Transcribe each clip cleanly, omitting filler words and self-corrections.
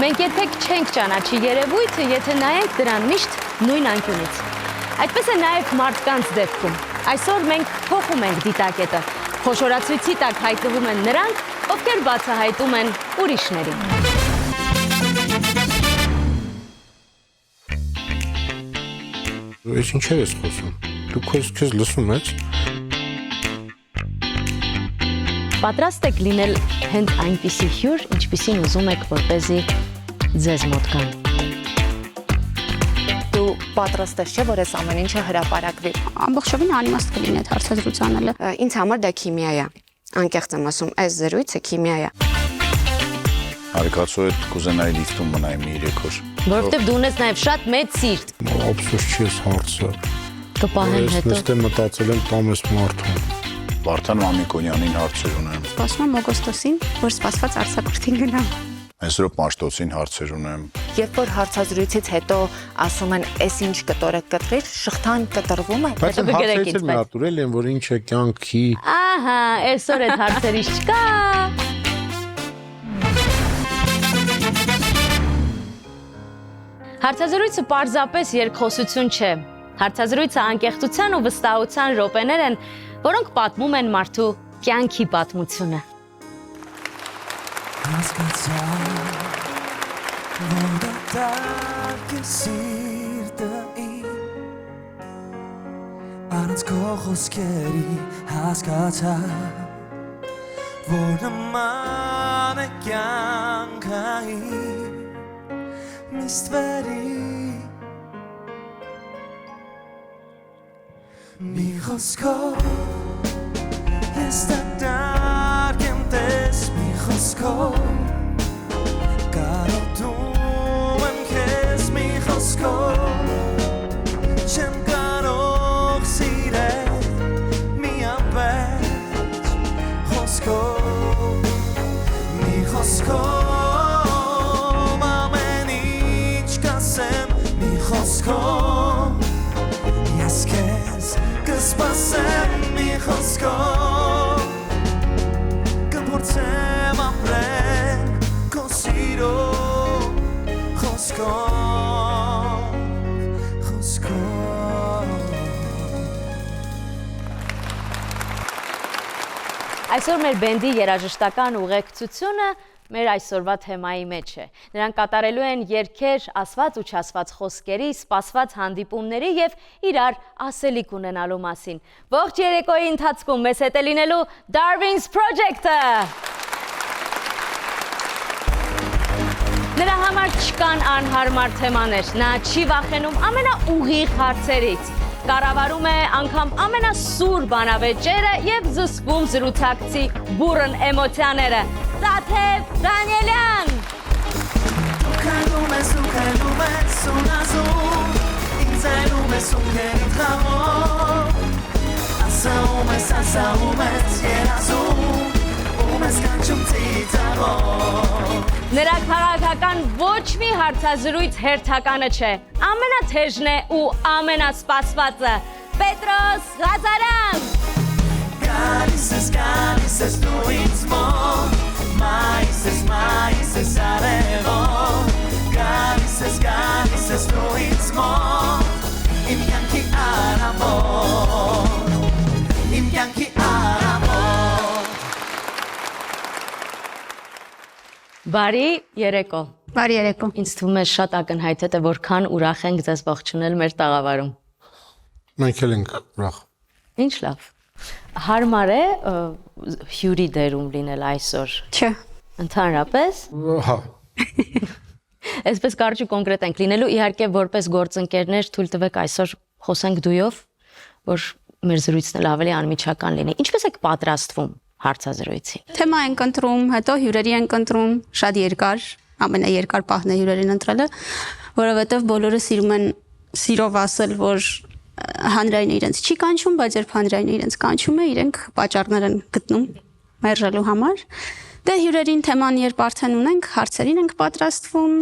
Մենք երբեք չենք ճանաչի երևույթը, եթե նայենք դրան միշտ նույն անկյունից։ Այդպես է նաև մարդկանց դեպքում։ Այսօր մենք փոխում ենք դիտակետը։ Խոշորացույցի տակ հայտնվում են նրանք, ովքեր բացահայտում են ուրիշներին։ Ես ինչեր ես խոսում։ Դու քեզ լսում ես։ Պատրաստ եք լինել հենց այնպիսի հյուր, ինչպիսին ուզում եք, որպեսզի ձեզ մոտ գան։ Դու պատրաստ ես, չէ՞, որ այս ամեն ինչը հրապարակվի։ Ամբողջովին անիմաստ կլինի այդ հարցազրույցանելը։ Ինձ համար դա քիմիա է։ Անկեղծ եմ ասում, այս զրույցը քիմիա է։ Արկածո հետ կուզենայի լիֆտում մնայի մի 3 օր։ Որովհետև դու ունես նաև շատ մեծ սիրտ։ Ափսոս չի ես հարցը։ Կպահեն հետո։ Ես նստեմ մտածել եմ տամ ես մարդուն։ Վարդան Մամիկոնյանին հարցեր ունեմ։ Սպասում եմ օգոստոսին, որ սպասված արձակուրդին գնամ։ Այսօր Մաշտոցին հարցեր ունեմ։ Երբ որ հարցազրույցից հետո ասում են, «Էս ինչ կտորը կտրիր», շղթան կտրվում է։ Բայց Հետո կգրեք ինձ, հարցերից մի հատ ուրել եմ, որ ինչ է կյանքի։ Ահա, այսօր այդ հարցերից չկա։ Հարցազրույցը պարզապես երկխոսություն չէ։ Հարցազրույցը անկեղծության ու վստահության րոպեներ են, որոնք պատմում են մարդու կյանքի պատմությունը։ Առանց քո խոսքերի հասկացա, որ նման է կյանքային միստվերի մի խոսքով ես դարձ եմ տես մի խոսքով կարոտում եմ քեզ մի խոսքով չեմ կարող սիրել մի անպետ խոսքով մի խոսքով ամեն ինչ կասեմ մի խոսքով ես քեզ կսպասեմ մի խոսքով կփորձեմ ապրել քո սիրո խոսքով Այսօր մեր բենդի երաժշտական ուղեկցությունը մեր այսօրվա թեմայի մեջ է։ Նրանք կատարելու են երգեր ասված ու չասված խոսքերի, սպասված հանդիպումների և իրար ասելիք ունենալու մասին։ Ողջ երեկոյի ընթացքում մեզ հետ է լինելու Darwin's Project-ը։ Նրա համար չկան անհարմար թեմաներ, նա չի վախենում ամենաուղիղ հարցերից։ Կառավարում է անգամ ամենասուր բանավեճերը և զսպում զրուցակցի բուռն էմոցիաները։ Տաթև Դանիելյան։ Դու քայլում ես ունազում, ինձ այլում ես ունքերիդ խաղով, ասաում ես երազում, ում ես կանչում ծիծաղով։ Նրա քաղաքական ոչ մի հարցազրույց հերթականը չէ, ամենաթեժն է ու ամենասպասվածը, Պետրոս Ղազարյան։ Գալիս ես դու ինձ մոտ, մայիս ես արևոտ, գալիս ես դու ինձ մոտ, իմ կյանքի արամոտ, իմ կյանքի արամոտ։ Բարի երեկո։ Բարի երեկո։ Ինձ թվում է շատ ակնհայտ է, որքան ուրախ ենք ձեզ ողջունել մեր տաղավարում։ Մենք էլ ենք ուրախ։ Ինչ լավ։ Հարմար է հյուրի դերում լինել այսօր։ Չէ։ Ընդհանրապես։ Հա։ Այսպես կարճ ու կոնկրետ ենք լինելու, իհարկե որպես գործընկերներ թույլ տվեք այսօր խոսենք դույով, որ մեր զրույցն էլ ավելի անմիջական լինի։ Ինչպես եք պատրաստվում հարցազրույցի։ Թեմա ենք ընտրում, հետո հյուրերի ենք ընտրում, շատ երկար, ամենաերկար պահն է հյուրերին ընտրելը, որովհետև բոլորը սիրում են սիրով ասել, որ հանրայինը իրենց չի կանչում, բայց երբ հանրայինը իրենց կանչում է, իրենք պատճառներ են գտնում մերժելու համար։ Դե հյուրերին թեման երբ արդեն ունենք, հարցերին ենք պատրաստվում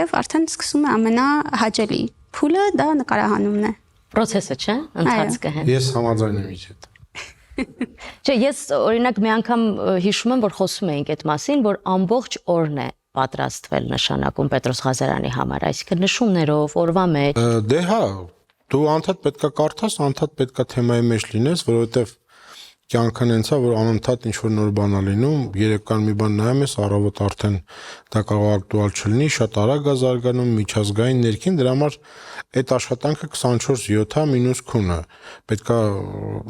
եւ արդեն սկսում է ամենահաճելի փուլը, դա նկարահանումն է։ Պրոցեսը, չէ՞, ընթացքը հենց։ Ես համաձայն եմ իջ հետ։ Չէ, ես օրինակ մի անգամ հիշում եմ, որ խոսում էինք այդ մասին, որ ամբողջ օրն է պատրաստվել նշանակում Պետրոս Ղազարյանի համար, այսինքն նշումներով, օրվա մեջ։ Դե հա, դու անդադ պետքա կարդաս, անդադ պետքա թեմայի մեջ լինես, որովհետև կյանքն հենց է, որ անընդհատ ինչ որ նոր բան է լինում, երեկոյան մի բան նայում ես, առավոտ արդեն դա կարող է ակտուալ չլինի, շատ արագ է զարգանում, միջազգային ներքին, դրա համար այդ աշխատանքը 24/7-ա մինուս քունը։ Պետքա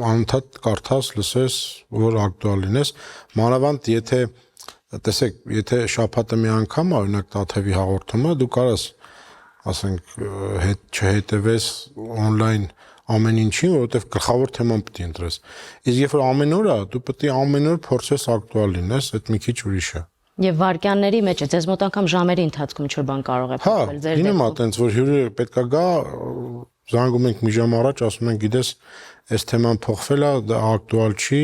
անընդհատ կարդաս, լսես, որ ակտուալ լինես, մանավանդ եթե տեսեք, եթե շաբաթը մի անգամ է, օրինակ Տաթևի հաղորդումը, դու կարաս, ասենք, չհետևես on-line ամեն ինչին, որովհետև գլխավոր թեման պետք է ընտրես։ Իսկ երբ որ ամեն օր է, դու պետք է ամեն օր փորձես ակտուալ լինես, այդ մի քիչ ուրիշ է։ Եվ վարքյանների մեջ է, ձեզ մոտ անգամ ժամերի ընթացքում ինչ-որ բան կարող է Հա, փոխվել ձեր լինում է դեպքում։ այտենց, որ հյուրը պետքա գա, զանգում ենք մի ժամ առաջ, ասում ենք, գիտես, այս թեման փոխվել է, դա ակտուալ չի,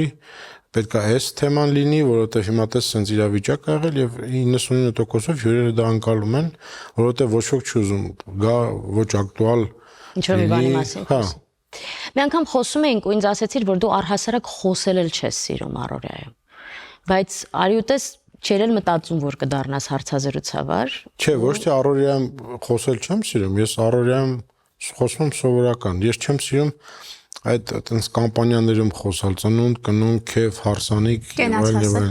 պետքա այս թեման լինի, որովհետև հիմա տես սենց իրավիճակ ա եղել եւ 99%-ով հյուրերը դա անցալում են, որովհետև ոչ ոք չի ուզում գա ոչ ակտուալ Ինչ-որ մի բանի մասին հա։ խոսի։ Մի անգամ խոսում էինք ու ինձ ասացիր, որ դու առհասարակ խոսել էլ չես սիրում առօրյայում։ Բայց արյուտես չեր էլ մտածում, որ կդառնաս հարցազրույցավար։ Չէ, ոչ թե առօրյայում խոսել չեմ սիրում, ես առօրյայում խոսում եմ սովորական։ Ես չեմ սիրում այդ այտենց կամպանիաներում խոսալ, ծնունդ, կնուն, քեֆ, հարսանիք Կենաց ասել։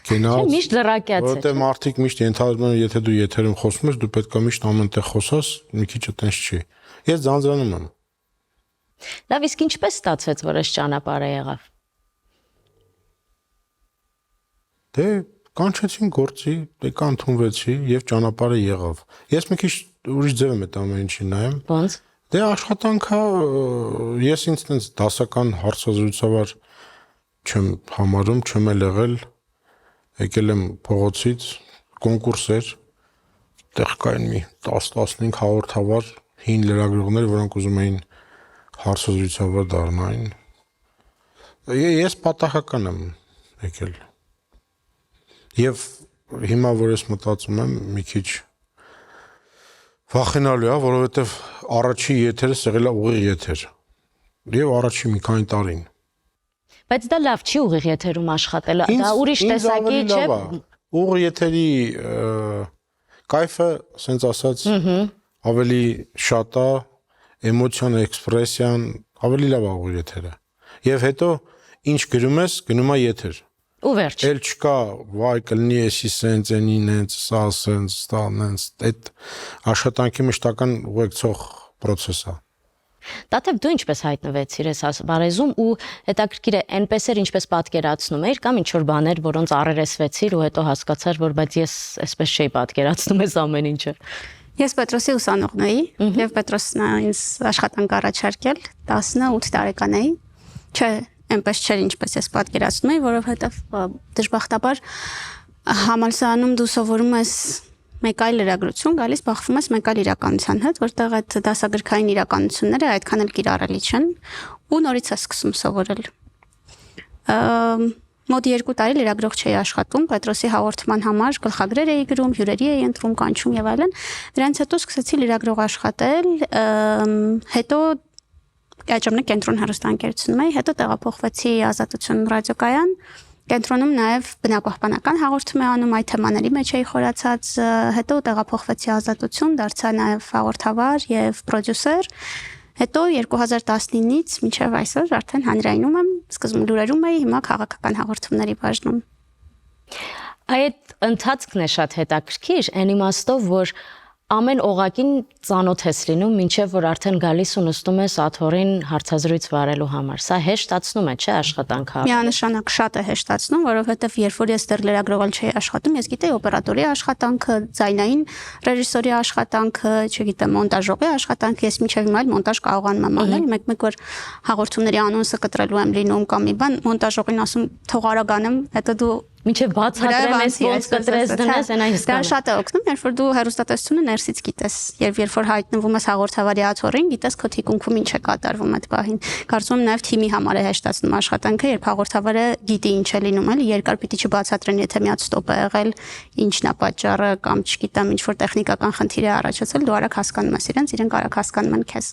Կենաց։ Միշտ լրակյաց է, Որովհետև մարդիկ միշտ ենթադրում են, եթե դու եթերում խոսում ես, դու պետք է միշտ ամենտեղ խոսաս, մի քիչ այտենց չի։ Ես ձանձրանում եմ։ Լավ, իսկ ինչպես ստացվեց, որ այս ճանապարհը եղավ։ Դե կանչեցին գործի, դե կանթունվեցի եւ ճանապարհը եղավ։ Ես մի քիչ ուրիշ ձև եմ այդ ամեն ինչին նայում։ Ոնց։ Դե աշխատանքա ես ինձ տենց դասական հարցազրույցավար չեմ համարում, չեմ էլ եղել, եկել եմ փողոցից, կոնկուրս էր, տեղ կային մի 10-15 հաղորդավար, հին լրագրողներ, որոնք ուզում էին հարցազրույցավար դառնային։ Ես պատահական եմ եկել։ Եվ հիմա որ ես մտածում եմ մի քիչ վախենալու է, որովհետև առաջի եթերը եղել է ուղիղ եթեր։ Եվ առաջի մի քանի տարին։ Բայց դա լավ չի ուղիղ եթերում աշխատելը, դա ուրիշ տեսակի չէ։ Ուղիղ եթերի կայֆը, ասենց ասած, ավելի շատ է, էմոցիան, էքսպրեսիան, ավելի լավ է ուղիղ եթերը։ Եվ հետո ինչ գրում ես, գնում է եթեր։ Ու վերջ։ Էլ չկա, վայ, կլինի էսի սենց, ենի նենց, սա սենց, ստա նենց, այդ աշխատանքի մշտական ուղեկցող պրոցես է։ Տաթև դու ինչպես հայտնվեցիր ես բարեզում ու հետաքրքիր է այնպես էր ինչպես պատկերացնում էիր կամ ինչ որ բաներ, որոնց առերեսվեցիր ու հետո հասկացար, որ բայց ես այսպես չէի պատկերացնում ես ամեն ինչը։ Ես Պետրոսի ուսանողն էի եւ Պետրոսն ինձ աշխատանք առաջարկել 18 տարեկան էի։ Չէ, այնպես չէր ինչպես ես պատկերացնում էի, որովհետեւ դժբախտաբար համալսարանում դու սովորում ես մեկ այլ լրագրություն, գալիս բախվում ես մեկ այլ իրականության հետ, որտեղ այդ դասագրքային իրականությունները այդքան էլ կիրառելի չեն ու նորից ես սկսում սովորել։ Մոտ 2 տարի լրագրող չէի աշխատում, Պետրոսի հաղորդման համար գլխագրեր էի գրում, հյուրերի էի ընտրում, կանչում եւ այլն։ Դրանից հետո սկսեցի լրագրող աշխատել, հետո այդ ժամանակ կենտրոն հեռուստաընկերությունում էի, հետո տեղափոխվեցի Ազատություն ռադիոկայան, կենտրոնում նաև բնապահպանական հաղորդում էի անում, այդ թեմաների մեջ էի խորացած, հետո տեղափոխվեցի Ազատություն, դարձա նաև հաղորդավար եւ պրոդյուսեր, հետո 2019-ից մինչև այսօր արդեն հանրայնում եմ, սկզբում լուրերում էի, հիմա քաղաքական հաղորդումների բաժնում։ Այդ ընթացքն է շատ հետաքրքիր, այն իմաստով, որ ամեն օղակին ծանոթ ես լինում, մինչև որ արդեն գալիս ու նստում ես աթոռին հարցազրույց վարելու համար։ Սա հեշտացնում է, չէ՞, աշխատանքը։ Միանշանակ շատ է հեշտացնում, որովհետև երբ որ ես դեռ լրագրողալ չէի աշխատում, ես գիտեի օպերատորի աշխատանքը, ձայնային ռեժիսորի աշխատանքը, չգիտեմ, մոնտաժողի աշխատանքը, ես մինչև հիմա էլ մոնտաժ կարողանում եմ անել, մեկ-մեկ որ հաղորդումների անոնսը կտրելու եմ լինում կամ մի բան, մոնտաժողին ասում թող արագ անեմ, հետո դու Մինչև բացատրեմ ես ոնց կտրես դնես, այն այս դա շատ է օգնում, երբ որ դու հեռուստատեսությունը ներսից գիտես, երբ որ հայտնվում ես հաղորդավարի աթոռին, գիտես քո թիկունքում ինչ է կատարվում այդ պահին։ Կարծում եմ նաև թիմի համար է հեշտացնում աշխատանքը, երբ հաղորդավարը գիտի ինչ է լինում, էլի երկար պիտի չբացատրեն, եթե մի հատ ստոպ է եղել, ինչն է պատճառը կամ չգիտեմ, ինչ որ տեխնիկական խնդիր է առաջացել, դու արագ հասկանում ես իրենց, իրենք արագ հասկանում են քեզ։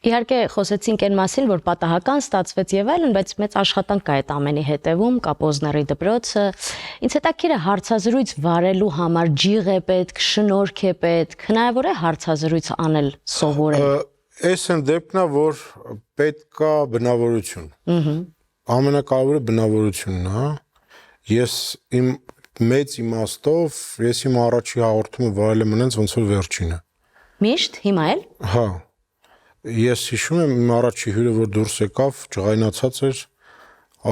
Իհարկե խոսեցինք այն մասին, որ պատահական ստացվեց եւ այլն, բայց մեծ աշխատանք կա այդ ամենի հետևում, կա Պոզների դպրոցը։ Ինձ հետաքրքիր է հարցազրույց վարելու համար ջիղ է պետք, շնորհք է պետք, հնարավոր է հարցազրույց անել սովորել։ Այս են դեպքն է, որ պետք է բնավորություն։ Ամենակարևորը բնավորությունն է։ Ես իմ մեծ իմաստով, ես իմ առաջի հաղորդումը վարել եմ այնց ոնց որ վերջինը։ Միշտ հիմա էլ։ Հա։ Ես հիշում եմ իմ առաջի հյուրը, որ դուրս եկավ, ջղայնացած էր,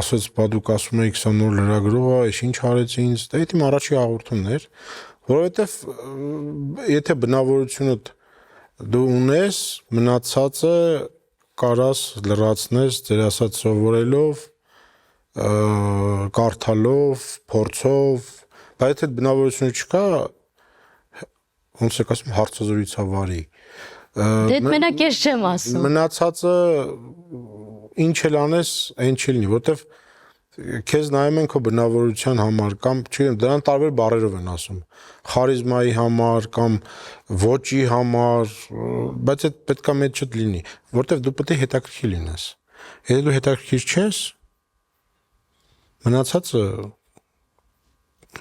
ասաց՝ «Բա դուք ասում եք 20 նոր լրագրող է, այս ինչ արեց ինձ»։ Դա իմ առաջի հաղորդումն էր, որովհետև եթե բնավորությունդ դու ունես, մնացածը կարաս լրացնես ձեր ասած սովորելով, կարդալով, փորձով, բայց եթե բնավորությունը չկա, ոնց եք ասում, հարցազրույցավարի։ Դե մենակ ես չեմ ասում։ Մնացածը ինչ էլ անես, այն չի լինի, որտեվ քեզ նայում են քո բնավորության համար կամ չգիտեմ, դրան տարբեր բառերով են ասում։ Խարիզմայի համար կամ ոճի համար, բայց այդ պետքա մեծ չլինի, որտեվ դու պետք է հետաքրքիր լինես։ Եթե դու հետաքրքիր չես, մնացածը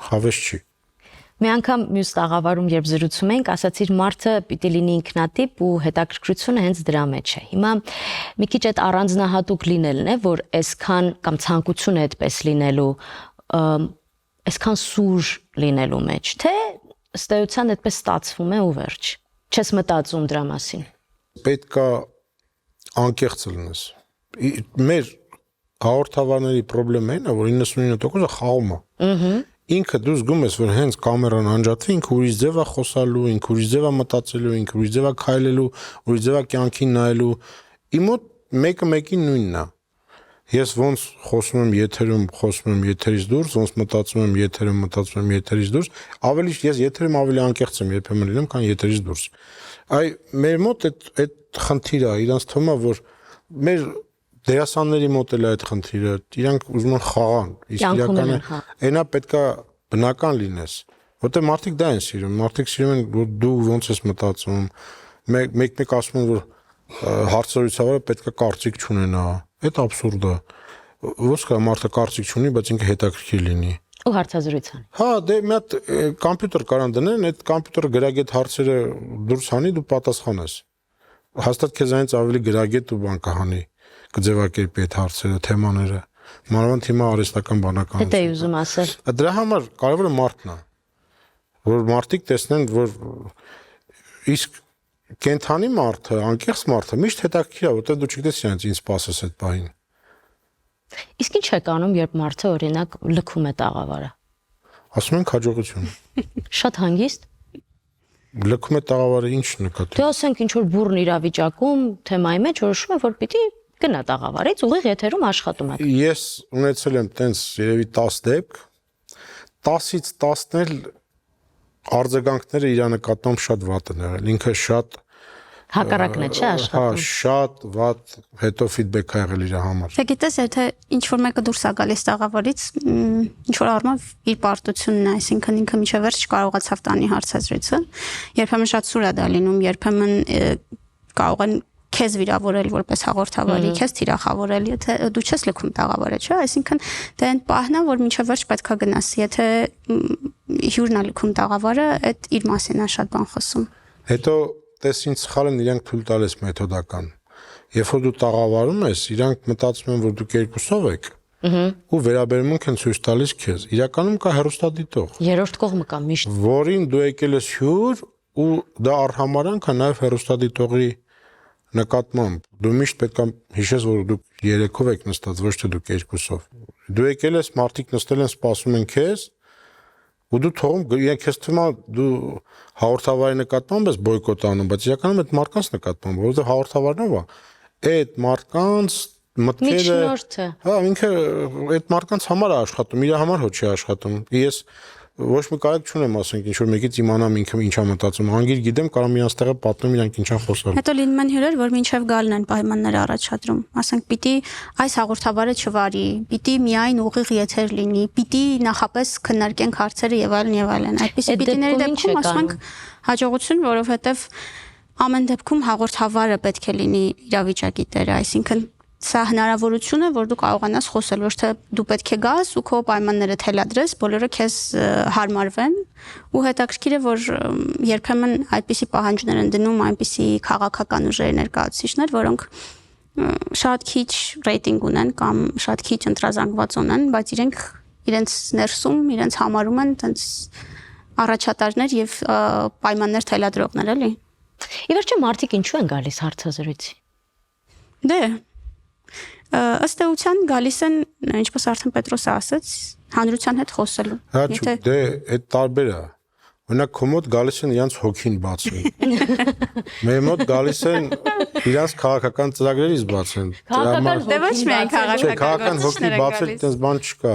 հավես չի։ Մի անգամ մյուս տաղավարում, երբ զրուցում ենք, ասացիր մարդը պիտի լինի ինքնատիպ ու հետաքրքրությունը հենց դրա մեջ է։ Հիմա մի քիչ այդ առանձնահատուկ լինելն է, որ այսքան կամ ցանկություն է այդպես լինելու, այսքան սուր լինելու մեջ, թե ըստ էության այդպես ստացվում է ու վերջ։ Չես մտածում դրա մասին։ Պետք է անկեղծ լինես։ Մեր հաղորդավարների խնդիրն է, որ 99%-ը խաղում է։ Ինքը դու զգում ես, որ հենց կամերան անջատվի, ինքը ուրիշ ձև է խոսալու, ինքը ուրիշ ձև է մտածելու, ինքը ուրիշ ձև է քայլելու, ուրիշ ձև է կյանքին նայելու։ Իմ մոտ մեկը մեկին նույնն է։ Ես ոնց խոսում եմ եթերում, խոսում եմ եթերից դուրս, ոնց մտածում եմ եթերում, մտածում եմ եթերից դուրս, ավելի ես եթերում ավելի անկեղծ եմ երբեմն լինում, քան եթերից դուրս։ Այ մեր մոտ այդ խնդիրը, իրանց թվում է, որ մեր դերասանների մոտ էլ այդ խնդիրը, իրանք ուզում են խաղան, իսկ իրականը այնա պետքա բնական լինես, որտեղ մարդիկ դա են սիրում, մարդիկ սիրում են, որ դու ոնց ես մտածում, մեկ ասում են, որ հարցազրույցավարը պետքա կարծիք չունենա, այդ աբսուրդ է, ոնց կա մարդը կարծիք չունի, բայց ինքը հետաքրքիր լինի։ Ու հարցազրույց անի։ Հա, դե մի հատ կոմպյուտեր կարան դնեն, այդ կոմպյուտերը գրագետ հարցերը դուրս հանի, դու պատասխանես։ Հաստատ քեզ այնց ավելի գրագետ ու բան կհանի։ Կձևակերպի այդ հարցերը, թեմաները, մանավանդ հիմա արհեստական բանականություն։ Դա էի ուզում ասել։ Դրա համար կարևորը մարդն է, որ մարդիկ տեսնեն, որ իսկ կենթանի մարդը, անկեղծ մարդը միշտ հետաքրքիր է, որտեղ դու չգիտես իրենց ինչ սպասես այդ բանին։ Իսկ ինչ եք անում, երբ մարդը օրինակ լքում է տաղավարը։ Ասում ենք հաջողություն։ Շատ հանգիստ։ Լքում է տաղավարը ինչ նկատի։ Դե ասենք ինչ որ բուրն իրավիճակում թեմայի մեջ որոշում է, որ պիտի գնա տաղավարից, ուղիղ եթերում աշխատում եք։ Ես ունեցել եմ տենց երևի 10 դեպք, 10-ից 10-ն էլ արձագանքները իր նկատմամբ շատ վատ են եղել։ Ինքը շատ Հակառակն է, չէ՞ աշխատում։ Հա, շատ վատ հետո ֆիդբեք ա եղել իր համար։ Դե գիտես, եթե ինչ որ մեկը դուրս է գալիս տաղավարից, ինչ որ առումով իր պարտությունն է, այսինքն ինքը միջև վերջ չկարողացավ տանի հարցազրույցը, երբեմն շատ սուր է դա լինում, երբեմն կարող են քեզ վիրավորել որպես հաղորդավարի, քեզ թիրախավորել, եթե դու չես լքում տաղավարը, չէ՞, այսինքն դա այն պահն է, որ միջև վերջ պետքա գնաս, եթե հյուրն է լքում տաղավարը, այդ իր մասին է շատ բան խոսում։ Հետո տես ինչ սխալ են իրանք թույլ տալիս մեթոդական։ Երբ որ դու տաղավարում ես, իրանք մտածում են, որ դուք երկուսով եք, ու վերաբերմունք են ցույց տալիս քեզ։ Իրականում կա հեռուստադիտող։ Երրորդ կողմը կա միշտ։ Որին դու եկել ես հյուր ու դա արհամարանք է նաև հեռուստադիտողի նկատմամբ։ Դու միշտ պետք է հիշես, որ դուք երեքով եք նստած, ոչ թե դուք երկուսով։ Դու եկել ես, մարդիկ նստել են, սպասում են քեզ, ու դու թողում, քեզ թվում է դու հաղորդավարի նկատմամբ ես բոյկոտ անում, բայց իրականում այդ մարդկանց նկատմամբ, որովհետև հաղորդավարն ով է, այդ մարդկանց մտքերը, հա, ինքը այդ մարդկանց համար է աշխատում, իր համար հո չի աշխատում։ Ես ոչ մի կարիք չունեմ, ասենք, ինչ որ մեկից իմանամ ինքը ինչա մտածում, անգիր գիտեմ, կարող իրանց տեղը պատմեմ իրանք ինչա խոսել։ Հետո լինում են հյուրեր, որ մինչև գալն են պայմաններ առաջադրում, ասենք, պիտի այս հաղորդավարը չվարի, պիտի միայն ուղիղ եթեր լինի, պիտի նախապես քննարկենք հարցերը եւ այլն եւ այլն։ Այդպիսի պիտիների դեպքում ասում ենք հաջողություն, որովհետեւ ամեն դեպքում հաղորդավարը պետք է լինի իրավիճակի տերը, այսինքն սա հնարավորություն է, որ դու կարողանաս խոսել, ոչ թե դու պետք է գաս ու քո պայմանները թելադրես, բոլորը քեզ հարմարվեն, ու հետաքրքիր է, որ երբեմն այդպիսի պահանջներ են դնում այնպիսի քաղաքական ուժերի ներկայացուցիչներ, որոնք շատ քիչ ռեյտինգ ունեն կամ շատ քիչ ընտրազանգված ունեն, բայց իրենց ներսում, իրենց համարում են տենց առաջատարներ եւ պայմաններ թելադրողներ, էլի։ Ի վերջո մարդիկ ինչու են գալիս հարցազրույցի։ Դե ըստ էության գալիս են, ինչպես արդեն Պետրոսը ասաց, հանրության հետ խոսելու։ Հա, դե այդ տարբեր է։ Օրինակ քո մոտ գալիս են իրանց հոգին բացեն։ Մեր մոտ գալիս են իրանց քաղաքական ծրագրերից բացեն։ Դե ոչ միայն քաղաքական հոգի բացել այդպես բան չկա։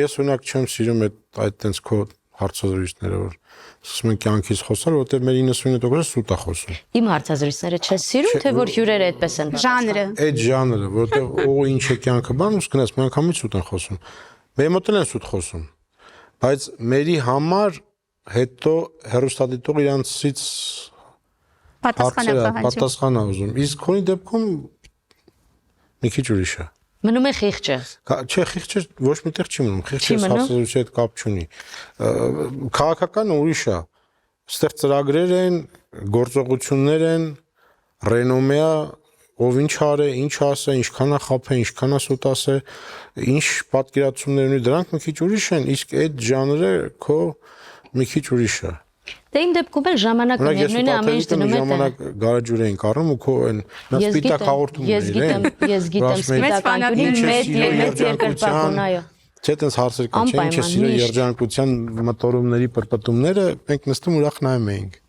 Ես օրինակ չեմ սիրում այդ այդպես քո հարցազրույցները, որ ասում են կյանքից խոսալ, որովհետև մեր 99% սուտ է խոսում։ Իմ հարցազրույցները չես սիրում, թե որ հյուրերը այդպես են։ Ժանրը։ Այդ ժանրը, որովհետև ո ինչ է կյանքը բան, ուսք գնաց միանգամից սուտ են խոսում։ Մեր մոտ են սուտ խոսում։ Բայց մերի համար հետո հերոստատիտող իրանցից պատասխան է ուզում։ Իսկ քոնի դեպքում մի քիչ ուրիշ է։ Մնում է խիղճը։ Չէ, խիղճը ոչ միտեղ չի մնում, խիղճը հասարակության հետ կապ չունի։ Քաղաքականը ուրիշ է։ Այստեղ ծրագրեր են, գործողություններ են, ռենոմե է, ով ինչ արե, ինչ ասե, ինչքան է խափե, ինչքան է սուտ ասե, ինչ պատկերացումներ ունի, դրանք մի քիչ ուրիշ են, իսկ այդ ժանրը քո մի քիչ ուրիշ է։ Դե իմ դեպքում էլ ժամանակը միևնույն է ամեն ինչ դնում է։ Ժամանակ գարեջուր էին կառնում ու քո այն սպիտակ հաղորդում էին։ Ես գիտեմ սպիտականությունի մեծ երկրպագուն, այո։ Չէ, տես հարցեր կա, չէ, ինչ է սիրո երջանկության մտորումների պրպտումները, մենք նստում ուրախ նայում էինք։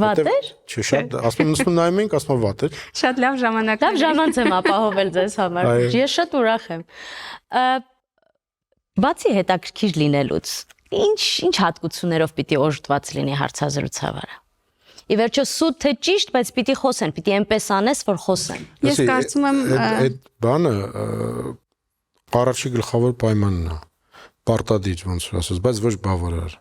Վատ էր։ Չէ, շատ, ասում նստում նայում էինք, ասում վատ էր։ Շատ լավ ժամանակ։ Լավ ժամանց եմ ապահովել ձեզ համար։ Ես շատ ուրախ եմ։ Բացի հետաքրքիր լինելուց, ինչ հատկություններով պիտի օժտված լինի հարցազրույցավարը։ Ի վերջո սուտ թե ճիշտ, բայց պիտի խոսեն, պիտի այնպես անես, որ խոսեն։ Ես կարծում եմ այդ բանը առաջի գլխավոր պայմանն է։ Պարտադիր ոնց որ ասես, բայց ոչ բավարար։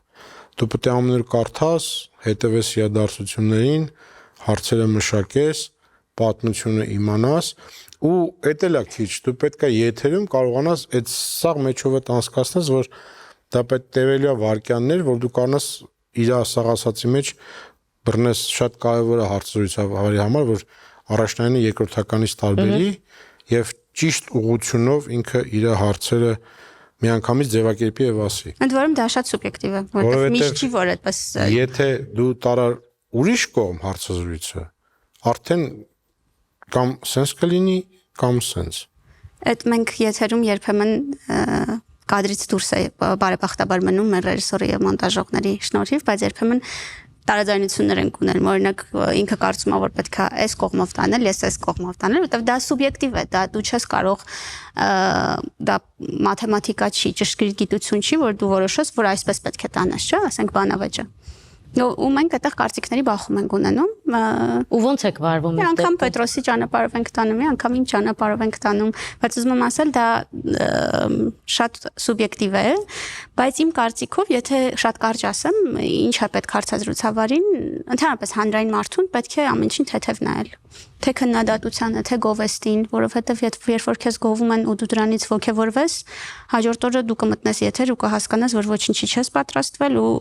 Դու պետք է ամեն օր կարդաս, հետևես իրադարձություններին, հարցերը մշակես, պատմությունը իմանաս ու էդ էլ է քիչ, դու պետք է եթերում կարողանաս այդ սաղ մեջով այդ անցկացնես, որ դա պետք տևելու է վարքյաններ, որ դու կարողանաս իր ասացի մեջ բռնես շատ կարևոր է հարցազրույցի համար, որ առաջնայինը երկրորդականից տարբերի եւ ճիշտ ուղղությունով ինքը իր հարցերը միանգամից ձևակերպի եւ ասի։ Ընդ որում դա շատ սուբյեկտիվ է, որովհետեւ միշտ չի որ այդպես եթե դու տարար ուրիշ կողմ հարցազրույցը, արդեն կամ սենս կլինի, կամ սենս։ Այդ մենք եթերում երբեմն կադրից դուրս է բարեբախտաբար մնում մեր ռեժիսորի եւ մոնտաժողների շնորհիվ, բայց երբեմն տարաձայնություններ են կունել, օրինակ ինքը կարծում է որ պետքա այս կողմով տանել, ես այս կողմով տանել, որովհետև դա սուբյեկտիվ է, դա դու չես կարող դա մաթեմատիկա չի, ճշգրիտ գիտություն չի, որ դու որոշես, որ այսպես պետք է տանես, չէ՞, ասենք բանավեճը։ Ու մենք այդտեղ կարծիքների բախում ենք ունենում։ Ու ո՞նց եք վարվում այդտեղ։ Անգամ Պետրոսի ճանապարհով ենք տանում, անգամ ինչ ճանապարհով ենք տանում, բայց ուզում եմ ասել, դա շատ սուբյեկտիվ է, բայց իմ կարծիքով, եթե շատ կարճ ասեմ, ինչ է պետք հարցազրույցավարին, ընդհանրապես հանրային մարդուն պետք է ամեն ինչին թեթև նայել։ Թե քննադատությանը, թե գովեստին, որովհետև երբ որ քեզ գովում են ու դու դրանից ոգևորվես, հաջորդ օրը դու կմտնես եթեր ու կհասկանաս, որ ոչինչի չես պատրաստվել ու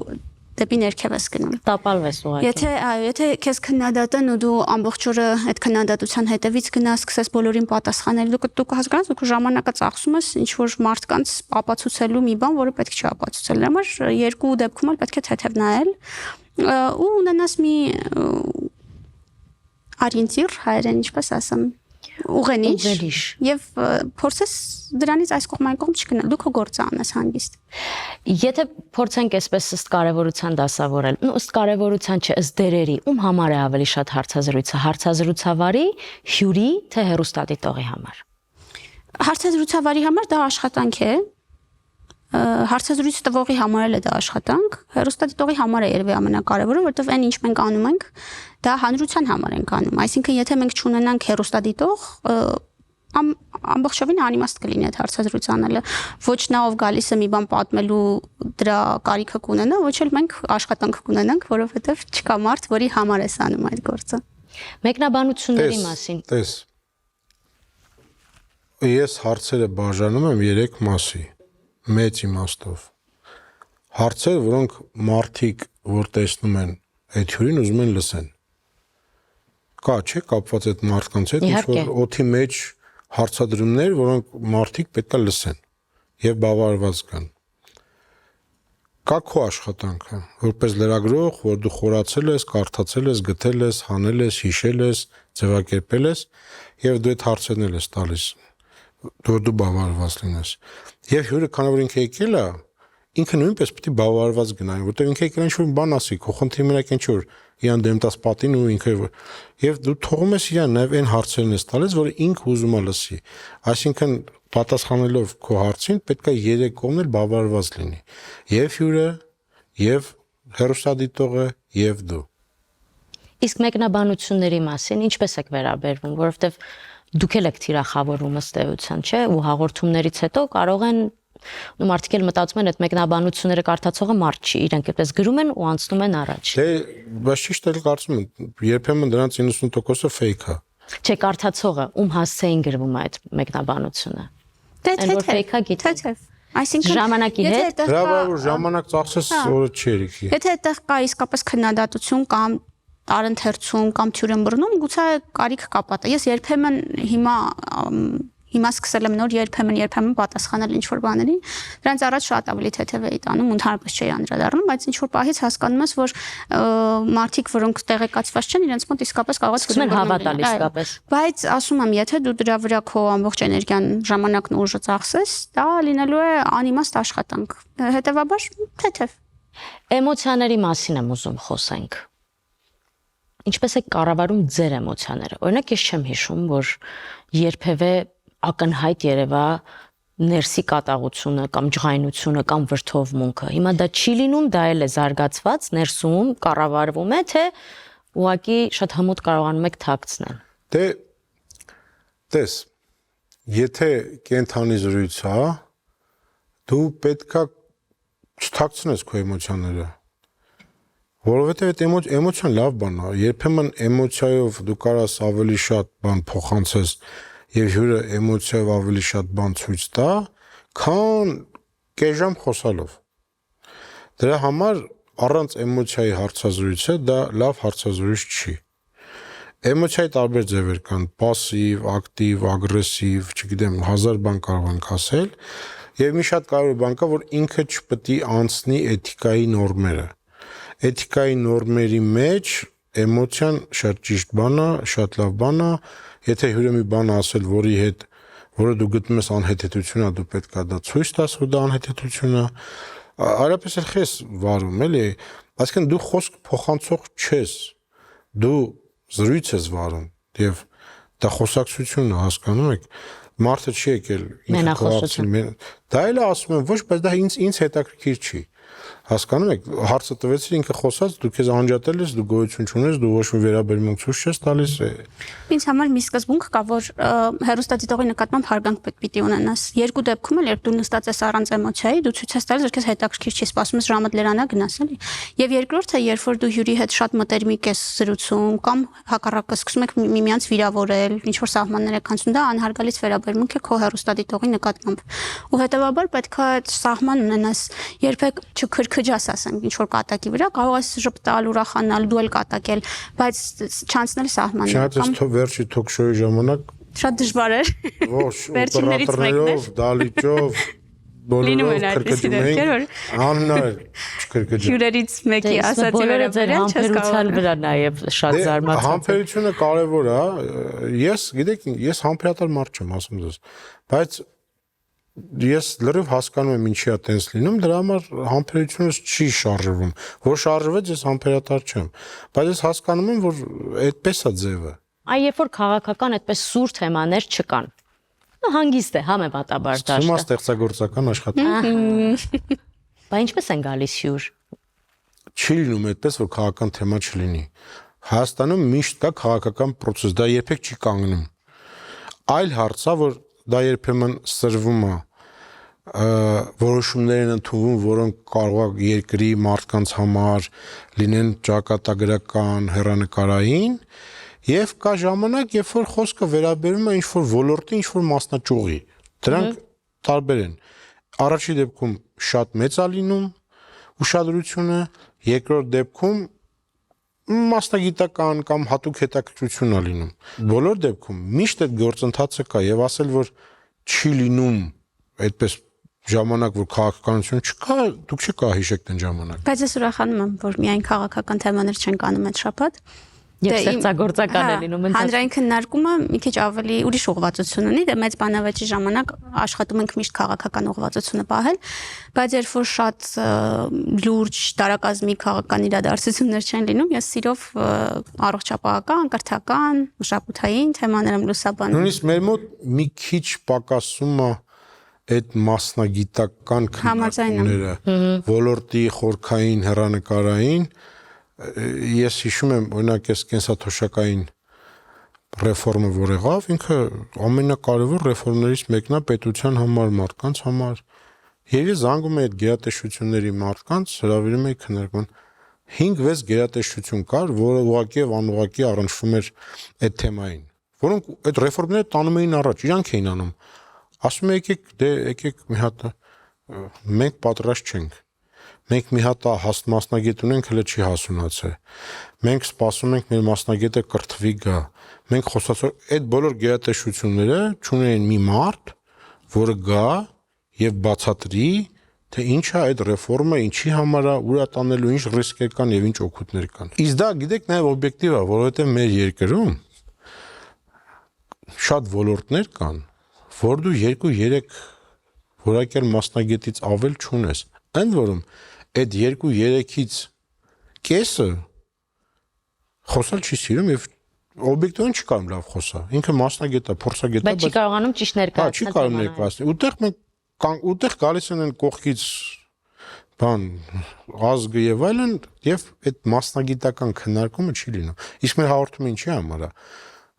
դեպի ներքև ես գնում։ Տապալվես ուղղակի։ Եթե քեզ քննադատեն ու դու ամբողջ օրը այդ քննադատության հետևից գնաս, սկսես բոլորին պատասխանել, դու կհասկանաս, որ ժամանակը ծախսում ես ինչ որ մարդկանց ապացուցելու մի բան, որը պետք չի ապացուցել։ Համար երկու դեպքում էլ պետք է թեթև նայել ու ունենաս մի օրիենտիր, հայերեն ինչպես ասեմ, ուղենիշ եւ փորձես դրանից այս կողմ այն կողմ չգնալ, դու քո գործը անես հանգիստ։ Եթե փորձենք այսպես ըստ կարևորության դասավորել, ըստ կարևորության չէ, ըստ դերերի, ում համար է ավելի շատ հարցազրույցը, հարցազրույցավարի, հյուրի, թե հեռուստադիտողի համար։ Հարցազրույցավարի համար դա աշխատանք է։ Հարցազրույց տվողի համար էլ է դա աշխատանք, հեռուստադիտողի համար է երևի ամենակարևորը, որովհետև այն ինչ մենք անում ենք, դա հանրության համար ենք անում։ Այսինքն, եթե մենք չունենանք հեռուստադիտող, ամբողջովին անիմաստ կլինի այդ հարցազրույց անելը։ Ոչ նա ով գալիս է մի բան պատմելու դրա կարիքը կունենա, ոչ էլ մենք աշխատանք կունենանք, որովհետև չկա մարդ, որի համար է անում այդ գործը։ Մեկնաբանությունների մասին։ Տես։ Ես հարցերը բաժանում եմ 3 մասի, մեծ իմաստով։ Հարցեր, որոնք մարդիկ, որ տեսնում են այդ հյուրին, ուզում են լսեն։ Կա, չէ, կապված այդ մարդկանց հետ, ինչ-որ օդի մեջ հարցադրումներ, որոնք մարդիկ պետք է լսեն եւ բավարարված կան։ Կա քո աշխատանքը, որպես լրագրող, որ դու խորացել ես, կարդացել ես, գտել ես, հանել ես, հիշել ես, ձևակերպել ես եւ դու այդ հարցերն ես տալիս, որ դու բավարարված լինես։ Եվ հյուրը, քանի որ ինքը եկել է, ինքը նույնպես պետք է բավարարված գնա, որտեղ ինքը եկել է ինչ-որ բան ասի, քո խնդիրը մենակ ինչ-որ իրան դեմ տաս պատին ու ինքը եւ դու թողում ես իրան նաեւ այն հարցերն ես տալիս, որ ինքը ուզում է լսի։ Այսինքն պատասխանելով քո հարցին պետք է 3 կողմն էլ բավարարված լինի։ Եվ հյուրը, եւ հեռուստադիտողը, եւ դու։ Իսկ մեկնաբանությունների մասին ինչպես եք վերաբերվում, որովհետեւ դուք եք թիրախավորում ըստ էության, չէ՞, ու հաղորդումներից հետո կարող են մարդիկ էլ մտածում են այդ մեկնաբանությունները կարդացողը մարդ չի, իրենք այդպես գրում են ու անցնում են առաջ։ Դե, բայց ճիշտ էլ կարծում եմ, երբեմն դրանց 90%-ը fake է։ Չէ, կարդացողը ում հասցեին գրվում է այդ մեկնաբանությունը։ Այն որ fake-ա գիտի։ Այսինքն ժամանակի հետ Դրա որ ժամանակ ծախսես օրը չի երիքի։ Եթե այդտեղ կա իսկապես քննադատություն կամ տարընթերցում կամ թյուրըմբռնում, գուցե կարիք կա պատը։ Ես երբեմն հիմա սկսել եմ նոր երբեմն պատասխանել ինչ-որ բաների, դրանց առաջ շատ ավելի թեթև էի տանում, ընդհանրապես չէի անդրադառնում, բայց ինչ-որ պահից հասկանում ես, որ մարդիկ, որոնք տեղեկացված չեն, իրենց մոտ իսկապես կարող է սկսում հավատալ իսկապես։ Բայց ասում եմ, եթե դու դրա վրա քո ամբողջ էներգիան, ժամանակն ու ուժը ծախսես, դա լինելու է անիմաստ աշխատանք։ Հետևաբար թեթև։ Էմոցիաների մասին եմ ուզում խոսենք։ Ինչպես է կառավարում ձեր էմոցիաները։ Օրինակ ես չեմ հիշում, որ երբևէ ակնհայտ երևա ներսի կատաղությունը կամ ջղայնությունը կամ վրդովմունքը։ Հիմա դա չի լինում, դա էլ է զարգացված, ներսում կառավարվում է, թե ուղղակի շատ հմուտ կարողանում եք թաքցնել։ Դե տես, եթե կենթանի զրույց է, դու պետքա չթաքցնես քո էմոցիաները։ Որովհետև այդ էմոցիան լավ բան է, երբեմն էմոցիայով դու կարաս ավելի շատ բան փոխանցես եւ հյուրը էմոցիայով ավելի շատ բան ցույց տա, քան կեժամ խոսալով։ Դրա համար առանց էմոցիայի հարցազրույցը դա լավ հարցազրույց չի։ Էմոցիայի տարբեր ձևեր կան՝ пассив, ակտիվ, ագրեսիվ, չգիտեմ, 1000 բան կարող ենք ասել, եւ մի շատ կարևոր բան կա, որ ինքը չպետք է անցնի էթիկայի նորմերը։ Էթիկայի նորմերի մեջ էմոցիան շատ ճիշտ բան է, շատ լավ բան է, եթե հյուրը մի բան ասել, որը դու գտնում ես անհետեթություն է, դու պետք է դա ցույց տաս, որ դա անհետեթություն է, արաբես էլ խես վարում, էլի, այսինքն դու խոսք փոխանցող չես, դու զրույց ես վարում, եւ դա խոսակցություն է, հասկանում եք, մարդը չի եկել մենախոսություն։ Դա էլ ասում եմ, ոչ, բայց դա ինձ հետաքրքիր չի։ Հասկանում եք, հարցը տվեցի ինքը խոսած, դու քեզ անջատել ես, դու գոյություն չունես, դու ոչ մի վերաբերմունք ցույց չես տալիս։ Ինձ համար մի սկզբունք կա, որ հեռուստադիտողի նկատմամբ հարգանք պիտի ունենաս։ Երկու դեպքում էլ, երբ դու նստած ես առանց էմոցիայի, դու ցույց ես տալիս, որ քեզ հետաքրքիր չի, սպասում ես ժամդ լերանա գնաս, էլի։ Եվ երկրորդը, երբ որ դու հյուրի հետ շատ մտերմիկ ես զրուցում կամ հակառակը սկսում եք միմյանց վիրավորել, ինչ որ սահմաններ եք անցնում, դա անհարգալից վերաբերմունք է քո հեռուստադիտողի նկատմամբ։ Ու հետեւաբար պետք է այդ սահման ունենաս, երբեք չքրքջաս, ասենք, ինչ որ կատակի վրա, կարող ես ժպտալ, ուրախանալ, դու էլ կատակել, բայց չանցնել սահմանները։ Չնայած վերջի թոք-շոուի ժամանակ շատ դժվար էր։ Ոչ, օպերատորներով, դալիճով, բոլորով քրքջում էին, անհնար չքրքջա։ Հյուրերից մեկի ասացի վրա ձեր համբերության վրա նաև շատ զարմացած եմ։ Համբերությունը կարևոր է, ես, գիտեք, ես համբերատար մարդ չեմ, ասում ձեզ, բայց ես լրիվ հասկանում եմ ինչի է տենց լինում, դրա համար համբերությունս չի շարժվում, որ շարժվեց ես համբերատար չեմ, բայց ես հասկանում եմ, որ այդպես է ձևը։ Այ երբ որ քաղաքական այդպես սուր թեմաներ չկան։ Ու հանգիստ է, համեմատաբար դաշտը։ Սումա ստեղծագործական աշխատանք։ Բայց ինչպես են գալիս հյուր։ Չի լինում այդպես, որ քաղաքական թեմա չլինի։ Հայաստանում միշտ կա քաղաքական process, դա երբեք չի կանգնում։ Այլ հարց է, որ դա երբեմն սրվում է որոշումներ են ընդունվում, որոնք կարող է երկրի մարդկանց համար լինեն ճակատագրական, հեռանկարային, եւ կա ժամանակ, երբ որ խոսքը վերաբերում է ինչ-որ ոլորտի, ինչ-որ մասնաճյուղի։ Դրանք տարբեր են։ Առաջի դեպքում շատ մեծ է լինում ուշադրությունը, երկրորդ դեպքում մասնագիտական կամ հատուկ հետաքրքրություն է լինում։ Բոլոր դեպքում միշտ այդ գործընթացը կա եւ ասել, որ չի լինում այդպես ժամանակ, որ քաղաքականություն չկա, դուք չկա հիշեք այն ժամանակ։ Բայց ես ուրախանում եմ, որ միայն քաղաքական թեմաներ չեն կանում այդ շաբաթ։ Եվ ստեղծագործական է լինում ընթացքում։ Հանրային քննարկումը մի քիչ ավելի ուրիշ ուղղվածություն ունի, դե մեծ բանավեճի ժամանակ աշխատում ենք միշտ քաղաքական ուղղվածությունը պահել, բայց երբ որ շատ լուրջ տարակազմի քաղաքական իրադարձություններ չեն լինում, ես սիրով առողջապահական, կրթական, մշակութային թեմաներ եմ լուսաբանում։ Նույնիսկ մեր մոտ մի քիչ պակասում է այդ մասնագիտական քննարկումները, ոլորտի խորքային, հեռանկարային։ Ես հիշում եմ, օրինակ, այս կենսաթոշակային ռեֆորմը, որ եղավ, ինքը ամենակարևոր ռեֆորմներից մեկն է պետության համար, մարդկանց համար։ Եվ ես զանգում եմ այդ գերատեսչությունների մարդկանց, հրավիրում էի քննարկման 5-6 գերատեսչություն կար, որը ուղղակի եւ անուղղակի առնչվում էր այդ թեմային, որոնք այդ ռեֆորմները տանում էին առաջ, իրանք էին անում։ Ասում եկեք մի հատ մենք պատրաստ չենք։ Մենք մի հատ մասնագետ ունենք, հələ չի հասունացել։ Մենք սպասում ենք մեր մասնագետը կրթվի գա։ Մենք խոսացող այդ բոլոր գերատեսչությունները ճունեն մի մարդ, որը գա եւ բացատրի, թե ինչ է այդ ռեֆորմը, ինչի համար է, ուր է տանելու, ինչ ռիսկեր կան եւ ինչ օգուտներ կան։ Իսկ դա գիտեք նաեւ օբյեկտիվ է, որովհետեւ մեր երկրում շատ ոլորտներ կան, որ դու 2-3 որակյալ մասնագետից ավել չունես։ Ընդ որում այդ 2-3-ից կեսը խոսալ չի սիրում եւ օբյեկտիվորեն չի կարող լավ խոսա։ Ինքը մասնագետ է, փորձագետ է, բայց չի կարողանում ճիշտ ներկայացնել։ Չի կարող ներկայացնել։ Ուտեղ գալիս են կողքից բան ազգը եւ այլն եւ այդ մասնագիտական քննարկումը չի լինում։ Իսկ մեր հաղորդումը ինչի համար է,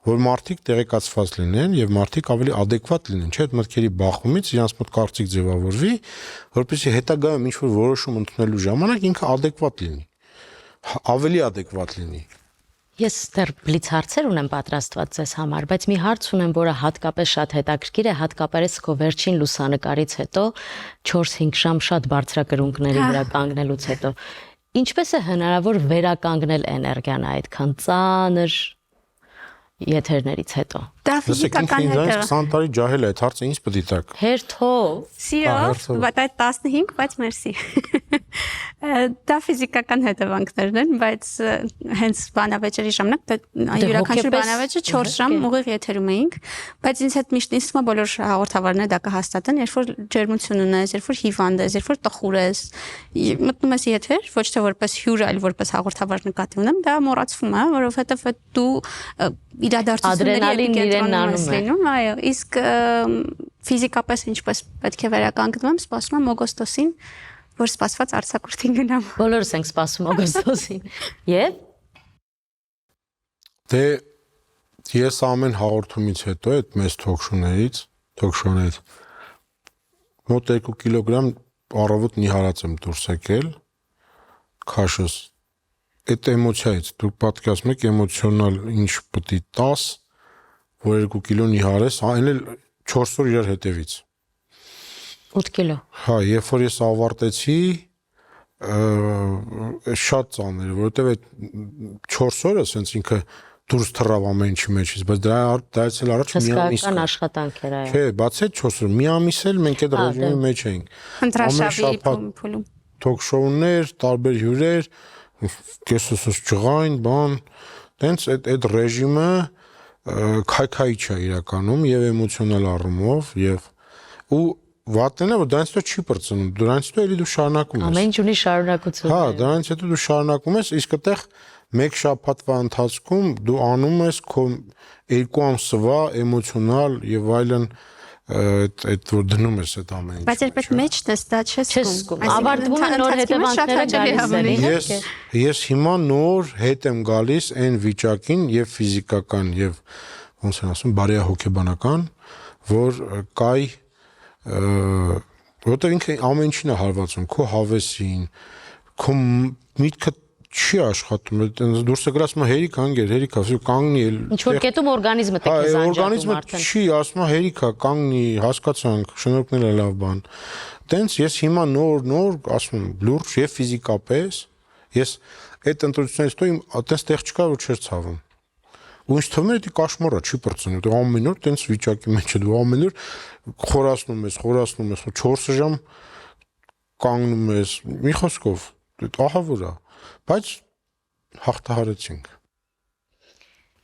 որ մարդիկ տեղեկացված լինեն եւ մարդիկ ավելի adekvat լինեն, չէ՞, այդ մտքերի բախումից իրանց մոտ կարծիք ձևավորվի, որպեսզի հետագայում ինչ որ որոշում ընդունելու ժամանակ ինքը adekvat լինի, ավելի adekvat լինի։ Ես դեռ բլից հարցեր ունեմ պատրաստված ձեզ համար, բայց մի հարց ունեմ, որը հատկապես շատ հետաքրքիր է, հատկապես քո վերջին լուսանկարից հետո 4-5 ժամ շատ բարձրակրունկների վրա կանգնելուց հետո։ Ինչպես է հնարավոր վերականգնել էներգիան այդքան ծանր եթերներից հետո։ Դա ֆիզիկական հետ է։ 20 տարի ջահել է, այդ հարցը ինձ պետք է տակ։ Հերթով։ Սիրով, բայց այդ 15, բայց մերսի։ Դա ֆիզիկական հետևանքներն են, բայց հենց բանավեճերի ժամանակ յուրաքանչյուր բանավեճը 4 ժամ ուղիղ եթերում էինք, բայց ինձ հետ միշտ ինձ թվում է բոլոր հաղորդավարները դա կհաստատեն, երբ որ ջերմություն ունես, երբ որ հիվանդ ես, երբ որ տխուր ես, մտնում ես եթեր, ոչ թե որպես հյուր, այլ որպես հաղորդավար նկատի ունեմ, դա մոռացվում է, որովհետև դու իրադարձությունների լինում, այո, իսկ ֆիզիկապես ինչպես պետք է վերականգնվեմ, սպասում եմ օգոստոսին, որ սպասված արձակուրդին գնամ։ Բոլորս ենք սպասում օգոստոսին։ Եվ դե ես ամեն հաղորդումից հետո այդ մեծ թոքշոներից մոտ 2 կիլոգրամ առավոտ նիհարած եմ դուրս եկել քաշս այդ էմոցիայից դուք պատկերացնում եք էմոցիոնալ ինչ պետք է տաս որ 2 կիլո նիհարես, այն էլ 4 օր իրար հետևից։ 8 կիլո։ Հա, երբ որ ես ավարտեցի, շատ ծանր էր, որովհետև այդ 4 օրը ասենց ինքը դուրս թռավ ամեն ինչի մեջից, բայց դրանից էլ առաջ մի ամիս։ Հսկայական աշխատանք էր այո։ Չէ, բացի այդ 4 օր, մի ամիս էլ մենք այդ ռեժիմի մեջ էինք։ Հնդրաշավի փուլում։ Թոքշոուներ, տարբեր հյուրեր, կեսոսս ջղայն, բան, տենց այդ ռեժիմը քայքայիչ է իրականում եւ էմոցիոնալ առումով եւ ու վատն է որ դրանից հետո չի բրծնում դրանից հետո էլի դու շարունակում ես ամեն ինչ ունի շարունակություն հա դրանից հետո դու շարունակում ես իսկ այդտեղ մեկ շաբաթվա ընթացքում դու անում ես քո 2 ամսվա էմոցիոնալ եւ այլն այդ որ դնում ես այդ ամեն ինչ բայց երբեք մեջն ես դա չես զգում ավարտվում է նոր հետևանքները գալիս են ես հիմա նոր հետ եմ գալիս այն վիճակին եւ ֆիզիկական եւ ոնց են ասում, բարեհոգեբանական, որ կայ որտեղ ինքը ամեն ինչին է հարվածում, քո հավեսին, քո միտքը չի աշխատում, դուրսը գրած մա հերիք հանգեր, հերիքա, կանգնի էլ Ինչ որ կետում օրգանիզմը տեք է զանջատում օրգանիզմը արդեն։ չի, ասում հերիքա, կանգնի, հասկացանք, շնորհքն էլ լավ բան։ Տենց ես հիմա նոր, ասում եմ, լուրջ եւ ֆիզիկապես, ես այդ ընտրությունից հետո իմ այդպես տեղ չկա, որ չէր ցավում։ Ու ինձ թվում է դա կաշմար է, չի բրծնում, դու ամեն օր տենց վիճակի մեջ ես, դու ամեն օր խորացնում ես, 4 ժամ կանգնում ես, մի խոսքով, դա ահավոր է, բայց հաղթահարեցինք։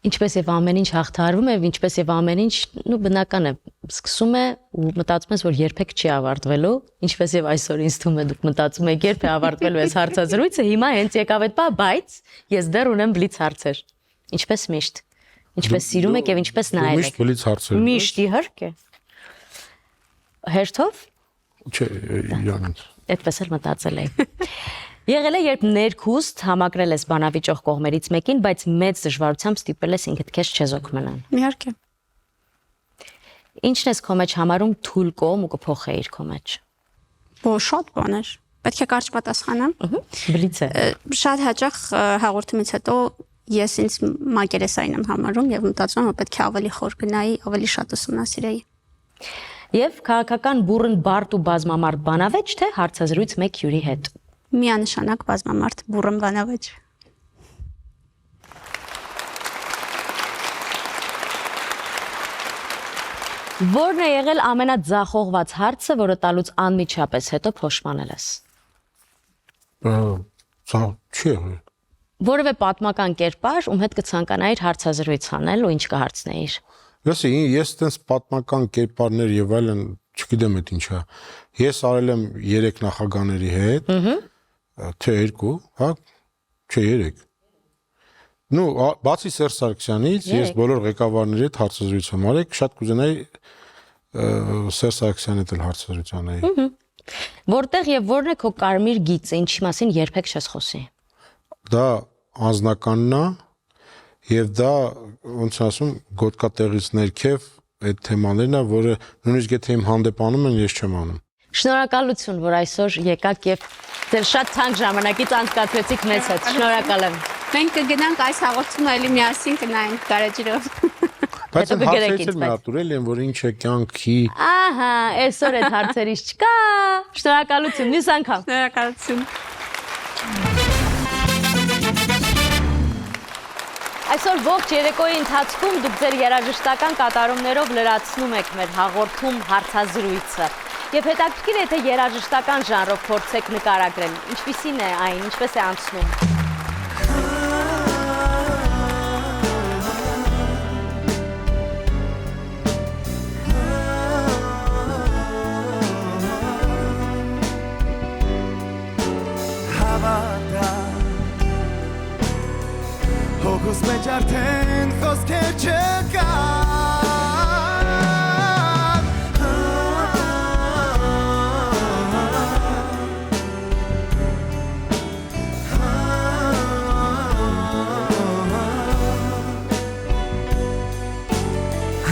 Ինչպես եւ ամեն ինչ հաղթահարվում է, ինչպես եւ ամեն ինչ, բնական է, սկսում է ու մտածում ես, որ երբեք չի ավարտվելու, ինչպես եւ այսօր ինձ թվում է դուք մտածում եք, երբ է ավարտվելու այս հարցազրույցը, հիմա հենց եկավ այդ բա, բայց ես դեռ ունեմ բլից հարցեր։ Ինչպես միշտ։ Ինչպես սիրում եք եւ ինչպես նայել եք։ Միշտ բլից հարցեր։ Միշտ իհարկե։ Հերթով։ Չէ, իրանց։ Այդպես էլ մտածել էի։ Եղել է, երբ ներքուստ համակրել ես բանավիճող կողմերից մեկին, բայց մեծ դժվարությամբ ստիպել ես ինքդ քեզ չեզոք մնան։ Իհարկե։ Ինչն ես քո մեջ համարում թույլ կողմ ու կփոխեիր քո մեջ։ Ոչ շատ բաներ։ Պետք է կարճ պատասխանեմ։ Բլից է։ Շատ հաճախ հաղորդումից հետո ես ինձ մակերեսային եմ համարում եւ մտածում եմ, որ պետք է ավելի խոր գնայի, ավելի շատ ուսումնասիրեի։ Եվ քաղաքական բուրըն բարդ ու բազմամարդ բանավեճ թե հարցազրույց մեկ հյուրի հետ։ Միանշանակ բազմամարդ բուրըն բանավեճ։ Որն է եղել ամենաձախողված հարցը, որը տալուց անմիջապես հետո փոշմանել ես։ Չի եղել։ Որևէ պատմական կերպար, ում հետ կցանկանայիր հարցազրույց անել ու ինչ կհարցնեիր։ Լսի, ես տենց պատմական կերպարներ եւ այլն, չգիտեմ այդ ինչա։ Ես արել եմ 3 նախագաների հետ, թե 2, հա, չէ 3։ Ну, բացի Սերժ Սարգսյանից, ես բոլոր ղեկավարների հետ հարցազրույց եմ արել, շատ կուզենայի Սերժ Սարգսյանի հետ հարցազրույց անեի։ Որտեղ եւ որն է քո կարմիր գիծը, ինչի մասին երբեք չես խոսի։ Դա անձնականն է եւ դա ոնց ասում գոտկատեղից ներքև այդ թեմաներն է, որը նույնիսկ եթե իմ հանդեպանում են, ես չեմ անում։ Շնորհակալություն, որ այսօր եկաք եւ ձեր շատ ցանկ ժամանակից անցկացրեցիք մեզ հետ։ Շնորհակալ եմ։ Մենք կգնանք այս հաղորդումը էլի միասին կնայենք Գարեջրով։ Բայց Հետո կգրեք հարցերից ինձ, էլ մատուրել են, որ ինչ է կյանքի։ Ահա, այսօր այդ հարցերից չկա։ Շնորհակալություն, մյուս անգամ։ Շնորհակալություն։ Այսօր ողջ երեկոյի ընթացքում դուք ձեր երաժշտական կատարումներով լրացնում եք մեր հաղորդում հարցազրույցը։ Եվ հետաքրքիր է, թե երաժշտական ժանրով փորձեք նկարագրել, ինչպիսին է այն, ինչպես է անցնում։ Հոգուս մեջ արդեն խոսքեր չկան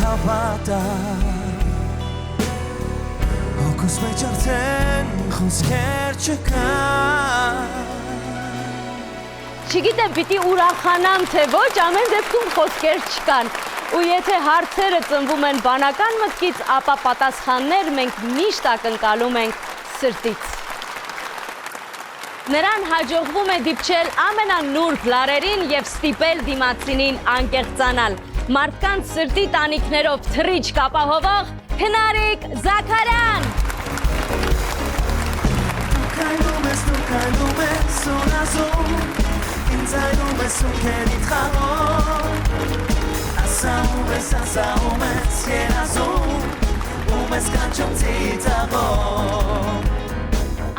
Հավատա Հոգուս մեջ արդեն խոսքեր չկան Չգիտեմ, պիտի ուրախանամ, թե ոչ, ամեն դեպքում խոսքեր չկան։ Ու եթե հարցերը ծնվում են բանական մտքից, ապա պատասխաններ մենք միշտ ակնկալում ենք սրտից։ Նրան հաջողվում է դիպչել ամենանուրբ լարերին եւ ստիպել դիմացինին անկեղծանալ։ Մարդկանց սրտի տանիքներով թռիչք ապահովող Քնարիկ Զաքարյան։ Կայնում ես սոնազում Ինձ այնում ես ունքերիդ խաղում Ասաում ես երազում Ում ես կանչում ծիծաղում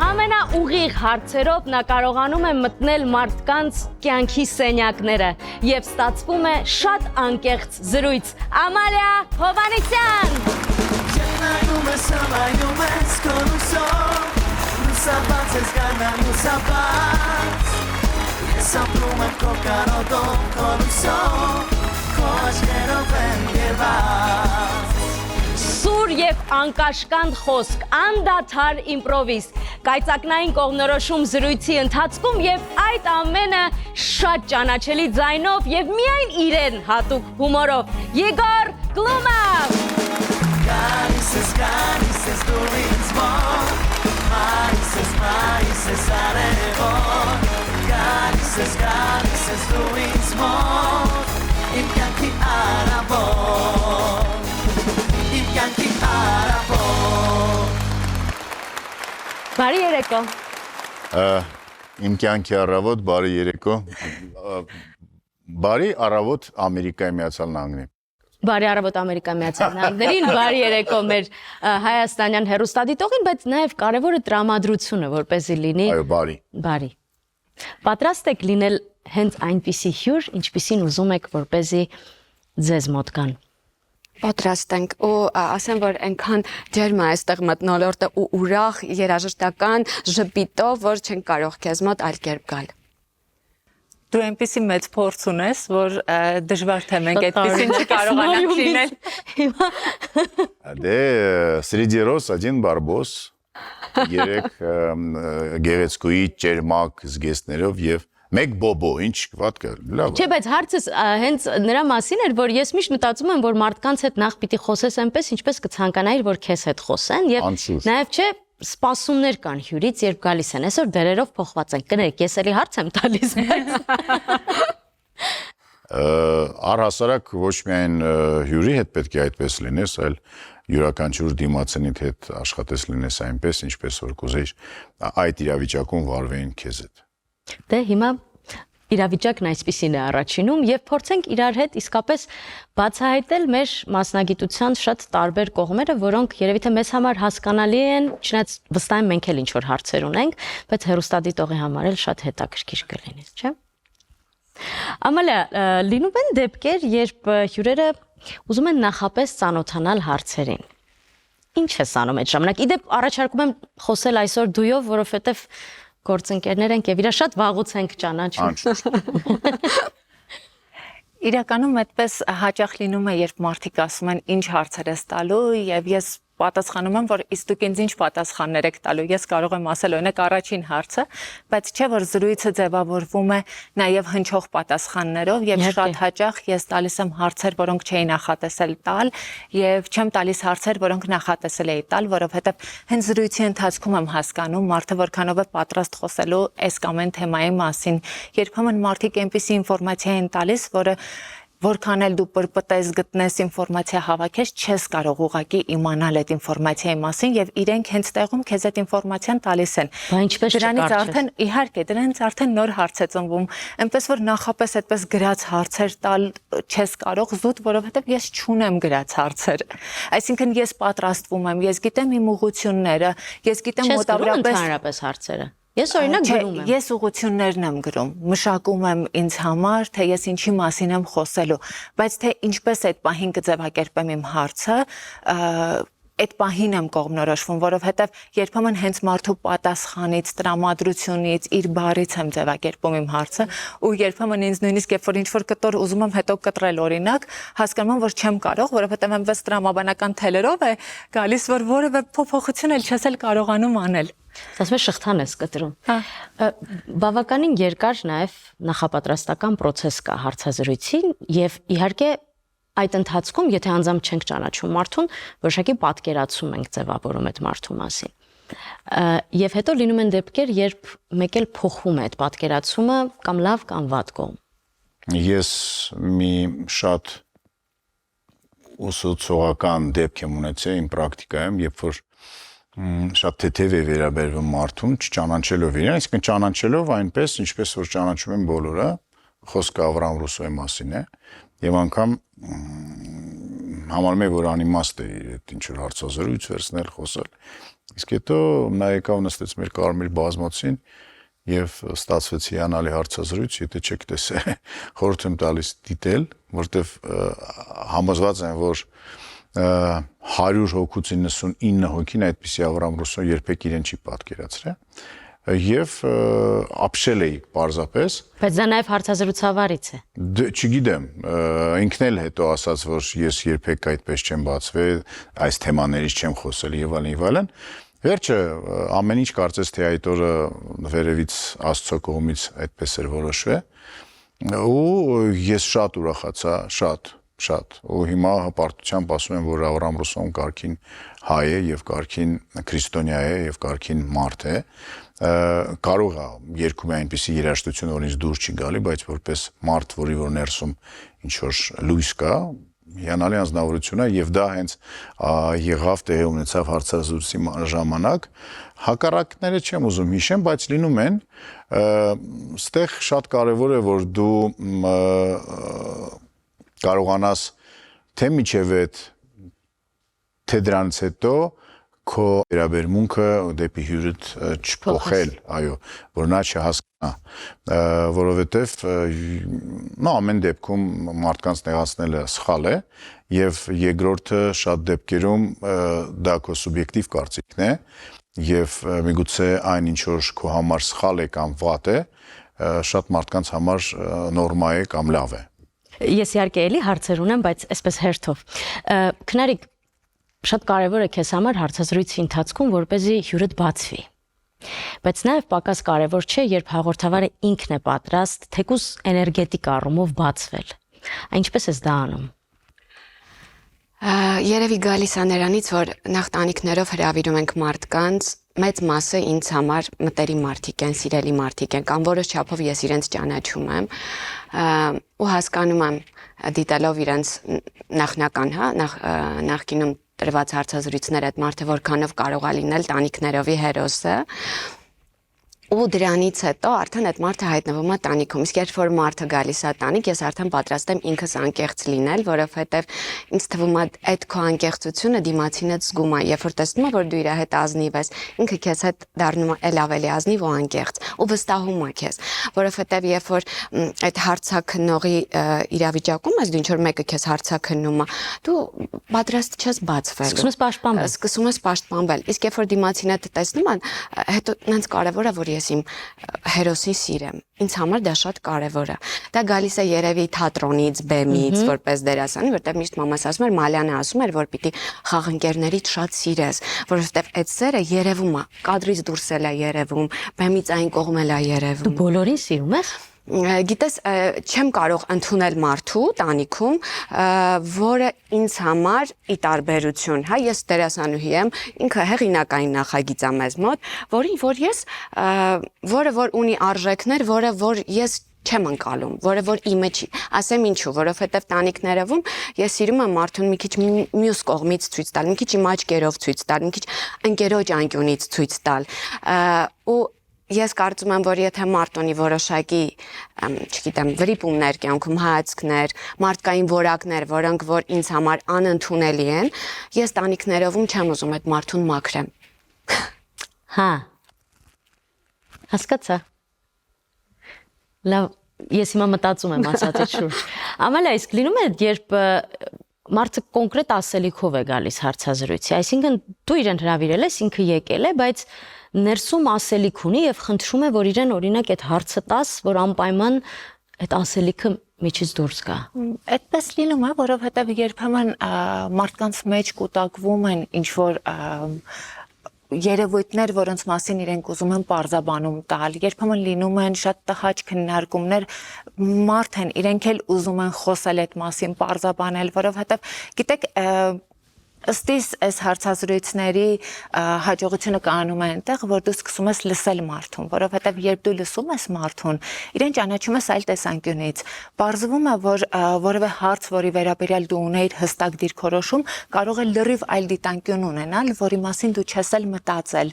Ամենաուղիղ հարցերով նա կարողանում է մտնել մարդկանց կյանքի սենյակները եւ ստացվում է շատ անկեղծ զրույց։ Ամալիա Հովանեսյան։ Նայում ես կորուսով Լուսաբաց ես գանան լուսաբաց Ես ապրում եմ քո կարոտով կորուսով քո աչքերով եմ երված Սուր եւ անկաշկանդ խոսք, անդադար իմպրովիզ, կայծակնային կողմնորոշում զրույցի ընթացքում եւ այդ ամենը շատ ճանաչելի ձայնով եւ միայն իրեն հատուկ հումորով։ Եգոր Գլումով։ Գալիս ես դու ինձ մոտ Մայիս ես արևոտ Գալիս ես դու ինձ մոտ Իմ կյանքի արավոտ Իմ կյանքի արավոտ Բարի երեկո։ Իմ կյանքի առավոտ, բարի երեկո։ Բարի առավոտ Ամերիկայի Միացյալ Նահանգներին։ Բարի առավոտ Ամերիկայի Միացյալ Նահանգներին, բարի երեկո մեր հայաստանյան հեռուստադիտողին, բայց նաև կարևորը տրամադրությունը, որպեսզի լինի։ Այո, բարի։ Բարի։ Պատրաստ եք լինել հենց այնպիսի հյուր, ինչպիսին ուզում եք, որպեսզի ձեզ մոտ գան։ Պատրաստ ենք ու ասեմ որ այնքան ջերմ է այստեղ մթնոլորտը ու ուրախ երաժշտական ժպիտով որ չեն կարող քեզ մոտ այլ կերպ գալ Դու այնպեսի մեծ փորձ ունես, որ դժվար թե մենք այդպեսին չկարողանանք լինել։ Դե Սրիդի Ռոս, один բարբոս, երեք գեղեցկուի ճերմակ զգեստներով եւ մեկ բոբո, ինչ վատ կա, լավ։ Չէ, բայց հարցս հենց նրա մասին էր, որ ես միշտ մտածում եմ, որ մարդկանց հետ նախ պիտի խոսես այնպես, ինչպես կցանկանայիր, որ քեզ հետ խոսեն եւ նաեւ չէ սպասումներ կան հյուրից, երբ գալիս են։ Այսօր դերերով փոխված են։ Կներեք, ես էլի հարց եմ տալիս։ Առհասարակ ոչ միայն հյուրի հետ պետք է այդպես լինես, այլ յուրաքանչյուր դիմացինիդ հետ աշխատես լինես այնպես, ինչպես որ կուզեիր այդ իրավիճակում վարվեին քեզ հետ։ Դե հիմա իրավիճակն այսպիսին է առաջինում եւ փորձենք իրար հետ իսկապես բացահայտել մեր մասնագիտության շատ տարբեր կողմերը, որոնք երևի թե մեզ համար հասկանալի են, չնայած վստահ եմ մենք էլ ինչ որ հարցեր ունենք, բայց հեռուստադիտողի համար էլ շատ հետաքրքիր կլինի, չէ՞։ Ամալիա, լինում են դեպքեր, երբ հյուրերը ուզում են նախապես ծանոթանալ հարցերին։ Ինչ ես անում այդ ժամանակ։ Իդեպ առաջարկում եմ խոսել այսօր դույով, որովհետեւ գործընկերներ ենք եւ իրա շատ վաղուց ենք ճանաչում։ Իրականում այդպես հաճախ լինում է, երբ մարդիկ ասում են ինչ հարցեր ես տալու եւ ես պատասխանում եմ, որ իսկ դուք ինձ ինչ պատասխաններ եք տալու։ Ես կարող եմ ասել օրինակ առաջին հարցը, բայց չէ որ զրույցը ձևավորվում է նաեւ հնչող պատասխաններով եւ շատ հաճախ ես տալիս եմ հարցեր, որոնք չէի նախատեսել տալ եւ չեմ տալիս հարցեր, որոնք նախատեսել էի տալ, որովհետեւ հենց զրույցի ընթացքում եմ հասկանում մարդը որքանով է պատրաստ խոսելու այս կամ այն թեմայի մասին։ Երբեմն մարդիկ այնպիսի ինֆորմացիա են տալիս, որը որքան էլ դու պրպտես գտնես ինֆորմացիա հավաքես, չես կարող ուղղակի իմանալ այդ ինֆորմացիայի մասին եւ իրենք հենց տեղում քեզ այդ ինֆորմացիան տալիս են։ Բա ինչպես դրանից արդեն իհարկե դրանից արդեն նոր հարց է ծնվում, այնպես որ նախապես այդպես գրած հարցեր տալ չես կարող զուտ, որովհետեւ ես չունեմ գրած հարցեր։ Այսինքն ես պատրաստվում եմ, ես գիտեմ իմ ուղղությունները, ես գիտեմ մոտավորապես ընդհանրապես հարցերը։ Ես օրինակ գրում եմ։ Ես ուղղություններն եմ գրում, մշակում եմ ինձ համար, թե ես ինչի մասին եմ խոսելու, բայց թե ինչպես այդ պահին կձևակերպեմ իմ հարցը, այդ պահին եմ կողմնորոշվում, որովհետև երբեմն հենց մարդու պատասխանից, տրամադրությունից, իր բարից եմ ձևակերպում իմ հարցը, ու երբեմն ինձ նույնիսկ երբ որ ինչ-որ կտոր ուզում եմ հետո կտրել օրինակ, հասկանում եմ, որ չեմ կարող, որովհետև այնպես տրամաբանական թելերով է գալիս, որ որևէ փոփոխություն էլ չես էլ կարողանում անել։ Ասում ես շղթան ես կտրում։ Բավականին երկար նաև նախապատրաստական process կա հարցազրույցին եւ իհարկե այդ ընթացքում, եթե անձամբ չենք ճանաչում մարդուն, որոշակի պատկերացում ենք ձևավորում այդ մարդու մասին։ Եվ հետո լինում են դեպքեր, երբ մեկ էլ փոխվում է այդ պատկերացումը կամ լավ կամ վատ կողմ։ Ես մի շատ ուսուցողական դեպք եմ ունեցել իմ պրակտիկայում, երբ որ շատ թեթև է վերաբերվում մարդուն, չճանաչելով իրեն, այսինքն ճանաչելով այնպես, ինչպես որ ճանաչում են բոլորը, խոսքը Ավրամ Ռուսոյի մասին է, եւ անգամ համարում եմ, որ անիմաստ է այդ ինչ որ հարցազրույց վերցնել, խոսել։ Իսկ հետո նա եկավ նստեց մեր կարմիր բազմոցին եւ ստացվեց հիանալի հարցազրույց, եթե չեք տեսել, խորհուրդ եմ տալիս դիտել, որտեվ համոզված եմ, որ 100 հոգուց 99 հոգին այդպիսի Ավրամ Ռուսոն երբեք իրեն չի պատկերացրել։ եւ ապշել էի պարզապես Բայց դա նաև հարցազրույցավարից է։ Չգիտեմ, ինքն էլ հետո ասաց, որ ես երբեք այդպես չեմ բացվել, այս թեմաներից չեմ խոսել եւ այլն։ Վերջը ամեն ինչ կարծես թե այդ օրը վերևից Աստծո կողմից այդպես էր որոշվել ու ես շատ ուրախացա, շատ ու հիմա հպարտությամբ ասում եմ, որ Ավրամ Ռուսոն կարգին հայ է եւ կարգին քրիստոնյա է եւ կարգին մարդ է կարող է երկում է այնպիսի երաժշտություն, որ ինձ դուր չի գալի, բայց որպես մարդ, որի որ ներսում ինչ որ լույս կա, հիանալի անձնավորություն է եւ դա հենց եղավ տեղի ունեցավ հարցազրույցի ժամանակ հակառակները չեմ ուզում հիշեմ, բայց լինում են ստեղ շատ կարեւոր է որ դու կարողանաս թե միջև այդ թե դրանից հետո քո վերաբերմունքը դեպի հյուրդ չփոխել, այո, որ նա չհասկանա, որովհետև ամեն դեպքում մարդկանց նեղացնելը սխալ է եւ երկրորդը շատ դեպքերում դա քո սուբյեկտիվ կարծիքն է եւ միգուցե այն ինչ որ քո համար սխալ է կամ վատ է, շատ մարդկանց համար նորմա է կամ լավ է։ Ես իհարկե էլի հարցեր ունեմ, բայց այսպես հերթով։ Քնարիկ շատ կարևոր է քեզ համար հարցազրույցի ընթացքում, որպեսզի հյուրդ բացվի։ Բայց նաև պակաս կարևոր չէ, երբ հաղորդավարը ինքն է պատրաստ, թեկուզ էներգետիկ առումով բացվել։ Ինչպես ես դա անում։ Երևի գալիս է նրանից, որ նախ տանիքներով հրավիրում ենք մարդկանց, մեծ մասը ինձ համար մտերի մարդիկ են, սիրելի մարդիկ են, կամ որոշ չափով ես իրենց ճանաչում եմ ու հասկանում եմ դիտելով իրենց նախնական, նախկինում տրված հարցազրույցներ այդ մարդը որքանով կարող է լինել տանիքներովի հերոսը ու դրանից հետո արդեն այդ մարդը հայտնվում է տանիքում։ Իսկ երբ որ մարդը գալիս է տանիք, ես արդեն պատրաստ եմ ինքս անկեղծ լինել, որովհետև ինձ թվում է այդ քո անկեղծությունը դիմացինը զգում է, երբ որ տեսնում է, որ դու իր հետ ազնիվ ես, ինքը քեզ հետ դառնում է ել ավելի ազնիվ ու անկեղծ ու վստահում է քեզ, որովհետև երբ որ այդ հարցաքննողի իրավիճակում ես, դու ինչ որ մեկը քեզ հարցաքննում է, դու պատրաստ չես բացվել։ Սկսում ես պաշտպանվել։ Իսկ երբ որ դիմացինը տեսնում են, հետո նենց կարևոր է, որ ես իմ հերոսին սիրեմ։ Ինձ համար դա շատ կարևոր է։ Դա գալիս է երևի թատրոնից, բեմից, որպես դերասանի, որտեղ միշտ մամաս ասում էր, Մալյանը ասում էր, որ պիտի խաղընկերներից շատ սիրես, որովհետև այդ սերը երևում է, կադրից դուրս էլ է երևում, բեմից այն կողմ էլ է երևում։ Դու բոլորին սիրում ես։ Գիտես, չեմ կարող ընդունել մարդու տանիքում, որը ինձ համար ի տարբերություն, ես դերասանուհի եմ, ինքը հեղինակային նախագիծ է մեզ մոտ, որը որ ունի արժեքներ, որ ես չեմ ընկալում, որը որ իմը չի, ասեմ ինչու, որովհետև տանիքներում ես սիրում եմ մարդուն մի քիչ մյուս կողմից ցույց տալ, մի քիչ իմ աչքերով ցույց տալ, մի քիչ ընկերոջ անկյունից ցույց տալ, ու ես կարծում եմ, որ եթե մարդ ունի որոշակի, չգիտեմ, վրիպումներ կյանքում, հայացքներ, մարդկային որակներ, որոնք որ ինձ համար անընդունելի են, ես տանիքներում չեմ ուզում այդ մարդուն մաքրեմ։ Հա։ Հասկացա։ Լավ, ես հիմա մտածում եմ ասածի շուրջ։ Ամալիա, իսկ լինում է, երբ մարդը կոնկրետ ասելիքով է գալիս հարցազրույցի, այսինքն դու իրեն հրավիրել ես, ինքը եկել է, բայց ներսում ասելիք ունի եւ խնդրում է, որ իրեն օրինակ այդ հարցը տաս, որ անպայման այդ ասելիքը միջից դուրս գա։ Այդպես լինում է, որովհետեւ երբեմն մարդկանց մեջ կուտակվում են ինչ որ երևույթներ, որոնց մասին իրենք ուզում են պարզաբանում տալ, երբեմն լինում են շատ տհաճ քննարկումներ, մարդ են, իրենք էլ ուզում են խոսել այդ մասին, պարզաբանել, որովհետև գիտեք, ըստ այս հարցազրույցների հաջողությունը կանում է այնտեղ, որ դու սկսում ես լսել մարդուն, որովհետև երբ դու լսում ես մարդուն, իրեն ճանաչում ես այլ տեսանկյունից։ Պարզվում է, որ որևէ հարց, որի վերաբերյալ դու ունեիր հստակ դիրքորոշում, կարող է լրիվ այլ դիտանկյուն ունենալ, որի մասին դու չես էլ մտածել։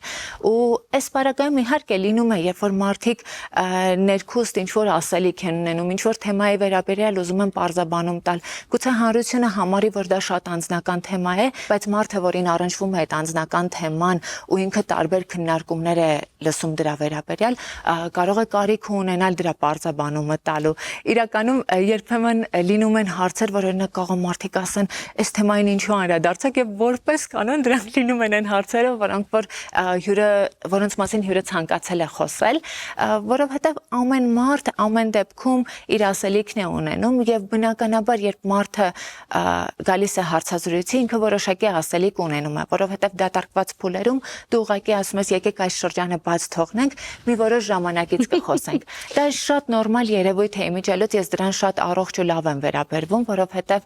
Ու այս բaragայում իհարկե լինում է, երբ որ մարդիկ ներքուստ ինչ որ ասելիք են ունենում, ինչ որ թեմայի վերաբերյալ ուզում են պարզաբանում տալ, գուցե հանրությունը համարի, որ դա շատ անձնական թեմա է, բայց մարդը, որին առնչվում է այդ անձնական թեման ու ինքը տարբեր քննարկումներ է լսում դրա վերաբերյալ, կարող է կարիք ունենալ դրա պարզաբանումը տալու։ Իրականում երբեմն լինում են հարցեր, որ օրինակ կարող մարդիկ ասեն, այս թեմային ինչու անդրադարձակ եւ որպես կանոն դրանք լինում են այն հարցերը, որոնց մասին հյուրը ցանկացել է խոսել, որովհետեւ ամեն մարդ ամեն դեպքում իր ասելիքն է ունենում եւ բնականաբար երբ մարդը գալիս է հարցազրույցի, ինքը որոշակի ասելիք ունենում է, որովհետեւ դատարկված փուլերում դու ուղղակի ասում ես եկեք այս շրջանը բաց թողնենք, մի որոշ ժամանակից կխոսենք։ Դա շատ նորմալ երևույթ է, իմիջիայլոց ես դրան շատ առողջ ու լավ եմ վերաբերվում, որովհետեւ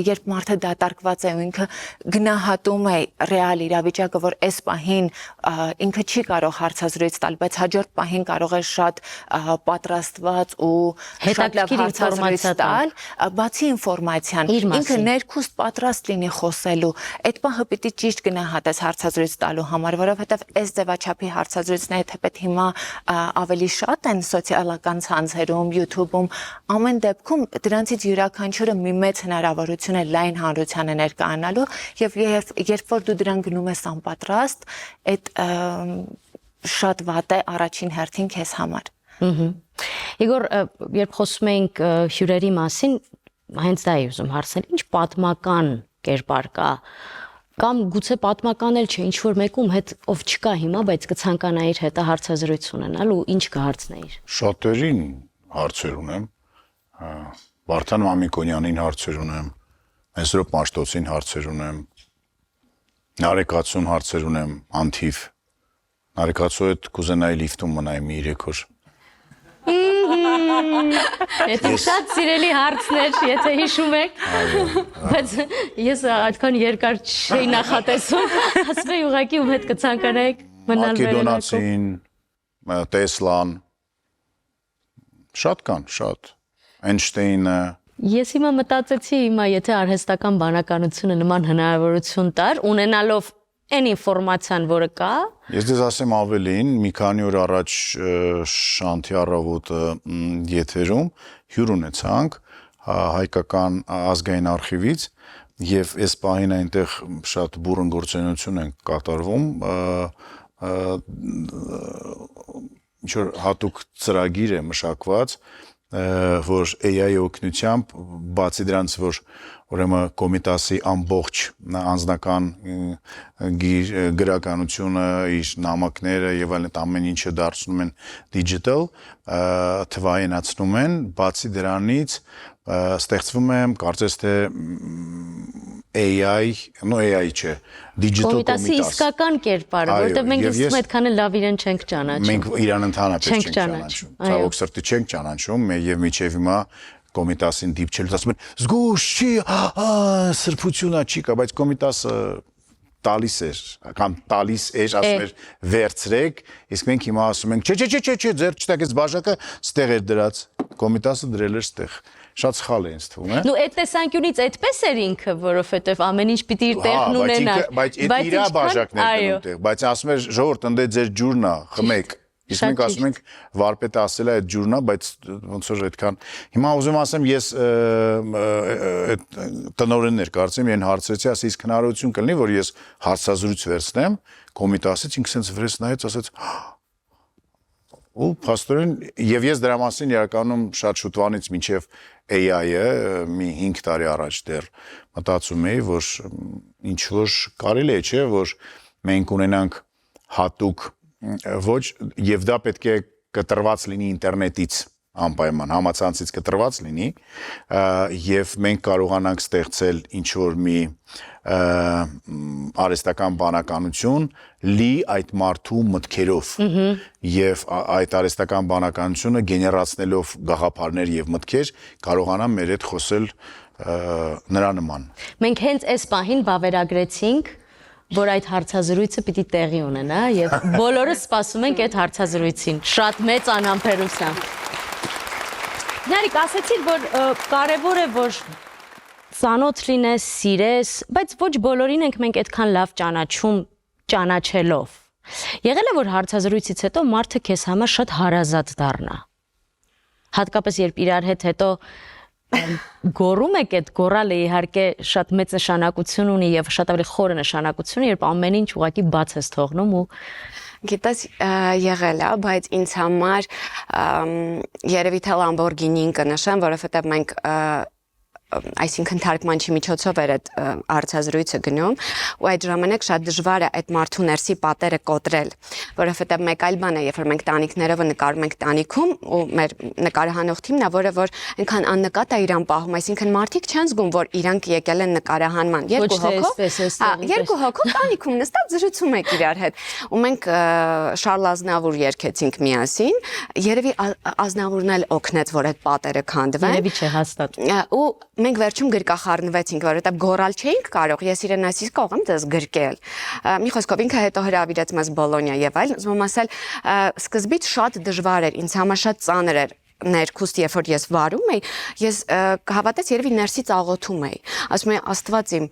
երբ մարդը դատարկված է ու ինքը գնահատում է ռեալ իրավիճակը, որ այս պահին ինքը չի կարող հարցազրույց տալ, բայց հաջորդ պահին կարող է շատ պատրաստված ու շատ լավ հարցազրույց տալ, բացի ինֆորմացիան, ինքը ներքուստ պատրաստ լինի խոսելու, այդ պահը պիտի ճիշտ գնահատես հարցազրույց տալու համար, որովհետև այս ձևաչափի հարցազրույցները թեպետ հիմա ավելի շատ են սոցիալական ցանցերում, YouTube-ում, ամեն դեպքում դրանցից յուրաքանչյուրը մի մեծ հնարավորություն է լայն հանրությանը ներկայանալու եւ երբ որ դու դրան գնում ես անպատրաստ, այդ շատ վատ է առաջին հերթին քեզ համար։ Իգոր, երբ խոսում ենք հյուրերի մասին, հենց դա եմ ուզում հարցնել, ինչ պատմական կերպար կա, կամ գուցե պատմական էլ չէ, ինչ որ մեկում հետ ով չկա հիմա, բայց կցանկանայիր հետը հարցազրույց ունենալ ու ինչ կհարցնեիր։ Շատերին հարցեր ունեմ, Վարդան Մամիկոնյանին հարցեր ունեմ, Մեսրոպ Մաշտոցին հարցեր ունեմ, Նարեկացուն հարցեր ունեմ, անթիվ, Նարեկացու հետ կուզենայի լիֆտում մնայի մի 3 օր։ Եթե շատ սիրելի հարցներ, եթե հիշում եք, բայց ես այդքան երկար չէի նախատեսում, ասում էի ուղղակի ում հետ կցանկանայիք մնալ վերելակում։ Մակեդոնացին, Տեսլան, շատ կան, շատ, Էյնշտեյնը։ Ես հիմա մտածեցի, եթե արհեստական բանականությունը նման հնարավորություն տար, ունենալով այն ինֆորմացիան, որը կա։ Ես դες ասեմ ավելին, մի քանի օր առաջ Շանթի առավոտը եթերում հյուր ունեցանք հայկական ազգային արխիվից եւ այս պահին այնտեղ շատ բուրըն գործունեություն են կատարվում, ինչ որ հատուկ ծրագիր է մշակված, որ AI օգնությամբ բացի դրանից որ ուրեմն Կոմիտասի ամբողջ անձնական գրականությունը, իր նամակները եւ այլն ամեն ինչը դարձնում են digital, թվայինացնում են, բացի դրանից ստեղծվում է, կարծես թե AI, no AI չէ, digital Կոմիտասի իսկական կերպարը, որտեղ մենք իսկ այդքան լավ իրեն չենք ճանաչում։ Մենք իրան ընդհանրապես չենք ճանաչում։ Ցավոք սրտի չենք ճանաչում, եւ միջև հիմա Կոմիտասին դիպչելուց ասում են, զգուշ չի, սրբությունա չի կա, բայց Կոմիտասը տալիս էր, կամ տալիս էր, ասում էր վերցրեք, իսկ մենք հիմա ասում ենք, չէ, ձեր չտակ այս բաժակը ստեղ էր դրած, Կոմիտասը դրել էր ստեղ։ Շատ սխալ է ինձ թվում, է։ Նու այդ տեսանկյունից այդպես էր ինքը, որովհետև ամեն ինչ պիտի իր տեղն ունենա։ Բայց այդ իր բաժակներն են տեղ, բայց ասում էր ժողովուրդ ընդ ձեր ջուրն է, խմեք։ Իսկ մենք ասում ենք վարպետը ասել է այդ ջուրն է, բայց ոնց որ այդքան։ Հիմա ուզում ասեմ ես տնօրեններ կարծեմ իրեն հարցրեցի, ասի իսկ հնարավորություն կլինի, որ ես հարցազրույց վերցնեմ, Կոմիտասից ինքը sense վրես նայեց, ասեց ու փաստորեն եւ ես դրա մասին իրականում շատ շուտվանից մինչեւ AI-ը մի 5 տարի առաջ դեռ մտածում էի, որ ինչ որ կարելի է, չէ, որ մենք ունենանք հատուկ ոչ եւ դա պետք է կտրված լինի ինտերնետից անպայման համացանցից կտրված լինի եւ մենք կարողանանք ստեղծել ինչ որ մի արհեստական բանականություն լի այդ մարդու մտքերով եւ այդ արհեստական բանականությունը գեներացնելով գաղափարներ եւ մտքեր կարողանա մեր հետ խոսել նրա նման։ Մենք հենց այս պահին բավերագրեցինք, որ այդ հարցազրույցը պիտի տեղի ունենա եւ բոլորը սպասում ենք այդ հարցազրույցին շատ մեծ անհամբերությամբ։ Նարիկ, ասեցիր, որ կարևոր է, որ ծանոթ լինես, սիրես, բայց ոչ բոլորին ենք մենք այդքան լավ ճանաչում ճանաչելով։ Եղել է, որ հարցազրույցից հետո մարդը քեզ համար շատ հարազատ դառնա։ Հատկապես երբ իրար հետ հետո գոռում եք այդ գոռալը իհարկե շատ մեծ նշանակություն ունի եւ շատ ավելի խորը նշանակություն, երբ ամեն ինչ ուղղակի բաց ես թողնում ու Գիտես, եղել է, բայց ինձ համար երևի թե Lamborghini-ին կնշեմ, որովհետև մենք այսինքն թարգմանչի միջոցով էր այդ հարցազրույցը գնում ու այդ ժամանակ շատ դժվար է այդ մարդու ներսի պատերը կոտրել, որովհետև մեկ այլ բան է, երբ որ մենք տանիքներով նկարում ենք տանիքում ու մեր նկարահանող թիմն է, որը այնքան աննկատ է իրան պահում, այսինքն մարդիկ չեն զգում, որ իրանք եկել են նկարահանման, երկու հոգով տանիքում նստած զրուցում եք իրար հետ ու մենք Շարլ Ազնավուր երգեցինք միասին, երևի Ազնավուրն էլ օգնեց, որ այդ պատերը քանդվեն։ Երևի չէ հաստատ։ Ու մենք վերջում գրկախառնվեցինք, որովհետև գոռալ չէինք կարող, ես իրեն այսպես կողմ դες գրկել։ Մի խոսքով ինքը հետո հրավիրեց մեզ Բոլոնիա եւ այլն, ուզում եմ ասել, սկզբից շատ դժվար էր, ինձ համար շատ ծանր էր ներքուստ, երբ որ ես վարում էի, ես կհավատաս երևի ներսից աղոթում էի։ Ասում էի Աստված իմ,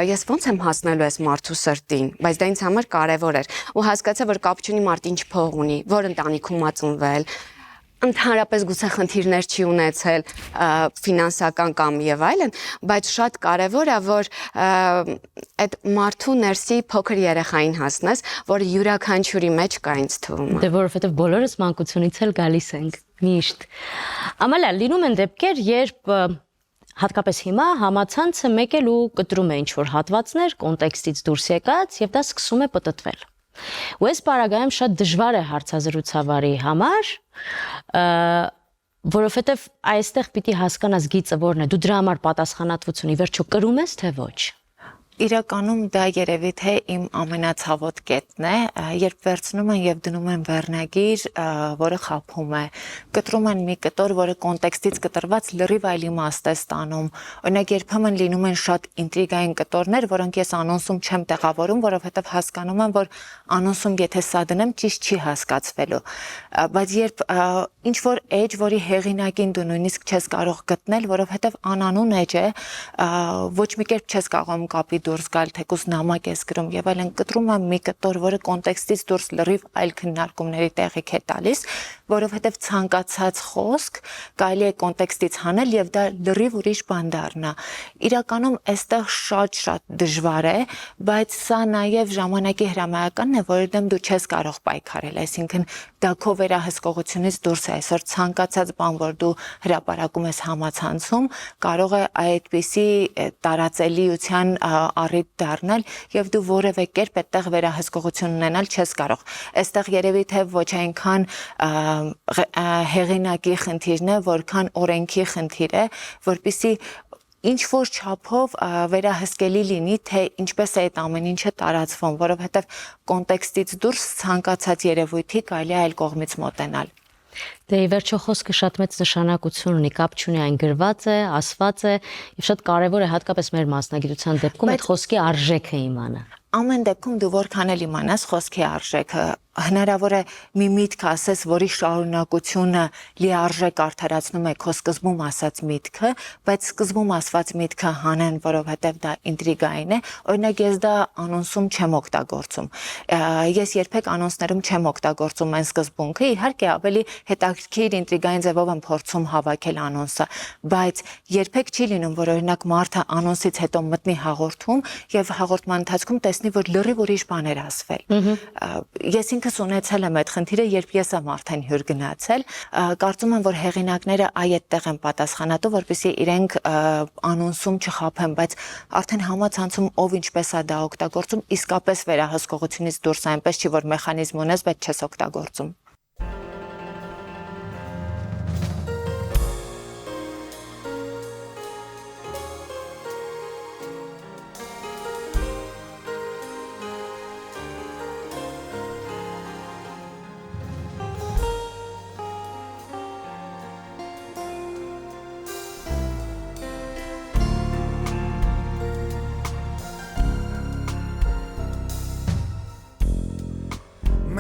ես ո՞նց եմ հասնելու այս մարդու սրտին, բայց դա ինձ համար կարևոր էր։ Ու հասկացա, որ կապ չունի մարդը ինչ փող ունի, որ ընտանիքում ա ծնվել, ընդհանրապես գուցե խնդիրներ չի ունեցել ֆինանսական կամ եւ այլն, բայց շատ կարեւոր է, որ այդ մարդու ներսի փոքր երեխային հասնես, որ յուրաքանչյուրի մեջ կա ինձ թվում։ Դե որովհետեւ բոլորս մանկությունից էլ գալիս ենք միշտ։ Ամալա, լինում են դեպքեր, երբ հատկապես հիմա համացանցը մեկ էլ ու կտրում է ինչ-որ հատվածներ կոնտեքստից դուրս եկած եւ դա սկսում է պտտվել։ Ու այս պարագայում շատ դժվար է հարցազրույցավարի համար, որովհետև այստեղ պիտի հասկանաս գիծը որն է, դու դրա համար պատասխանատվություն ի վերջո կրում ես, թե ոչ։ Իրականում դա երևի թե իմ ամենացավոտ կետն է, երբ վերցնում են եւ դնում են վերնագիր, որը խափում է, կտրում են մի կտոր, որը կոնտեքստից կտրված լրիվ այլ իմաստ է ստանում։ Օրինակ երբեմն լինում են շատ ինտրիգային կտորներ, որոնք ես անոնսում չեմ տեղավորում, որովհետեւ հասկանում եմ, որ անոնսում եթե սա դնեմ, ճիշտ չի հասկացվելու։ Բայց երբ ինչ որ էջ, որի հեղինակին դու նույնիսկ չես կարող գտնել, որովհետեւ անանուն էջ է, ոչ մի կերպ չես կարող կապի դուրս գալ, թեկուզ նամակ ես գրում եւ այլն, կտրում եմ մի կտոր, որը կոնտեքստից դուրս լրիվ այլ քննարկումների տեղիք է տալիս, որովհետեւ ցանկացած խոսք կարելի է կոնտեքստից հանել եւ դա լրիվ ուրիշ բան դառնա։ Իրականում այստեղ շատ դժվար է, բայց սա նաեւ ժամանակի հրամայականն է, որի դեմ դու չես կարող պայքարել, այսինքն դա քո վերահսկողությունից դուրս է, այսօր ցանկացած բան, որ դու հրապարակում ես համացանցում, կարող է այդպիսի տարածելիության առիթ դառնալ եւ դու որևէ կերպ այդտեղ վերահսկողություն ունենալ չես կարող։ Այստեղ երևի թե ոչ այնքան հեղինակի խնդիրն է, որքան օրենքի խնդիր է, որպեսզի ինչ որ չափով վերահսկելի լինի, թե ինչպես է այդ ամեն ինչը տարածվում, որովհետև կոնտեքստից դուրս ցանկացած երևույթի կարելի է այլ կողմից մոտենալ։ Դե ի վերջո խոսքը շատ մեծ նշանակություն ունի, կապ չունի այն գրված է, ասված է, եւ շատ կարեւոր է հատկապես մեր մասնագիտության դեպքում այդ խոսքի արժեքը իմանալ։ Ամեն դեպքում դու որքան էլ իմանաս խոսքի արժեքը, հնարավոր է մի միտք ասես, որի շարունակությունը լիարժեք արդարացնում է քո սկզբում ասած միտքը, բայց սկզբում ասված միտքը հանեն, որովհետև դա ինտրիգային է, օրինակ ես դա անոնսում չեմ օգտագործում։ Ես երբեք անոնսներում չեմ օգտագործում այն սկզբունքը, իհարկե ավելի հետաքրքիր ինտրիգային ձևով եմ փորձում հավաքել անոնսը, բայց երբեք չի լինում, որ օրինակ մարդը անոնսից հետո մտնի հաղորդում եւ հաղորդման ընթացքում տեսնի, որ լրիվ ուրիշ բաներ ասվել։ Ես ինքս ունեցել եմ այդ խնդիրը, երբ ես եմ արդեն հյուր գնացել, կարծում եմ, որ հեղինակները այդտեղ են պատասխանատու, որպեսզի իրենք անոնսում չխափեն, բայց արդեն համացանցում ով ինչպես է դա օգտագործում, իսկապես վերահսկողությունից դուրս է, այնպես չի, որ մեխանիզմ ունես, բայց չես օգտագործում։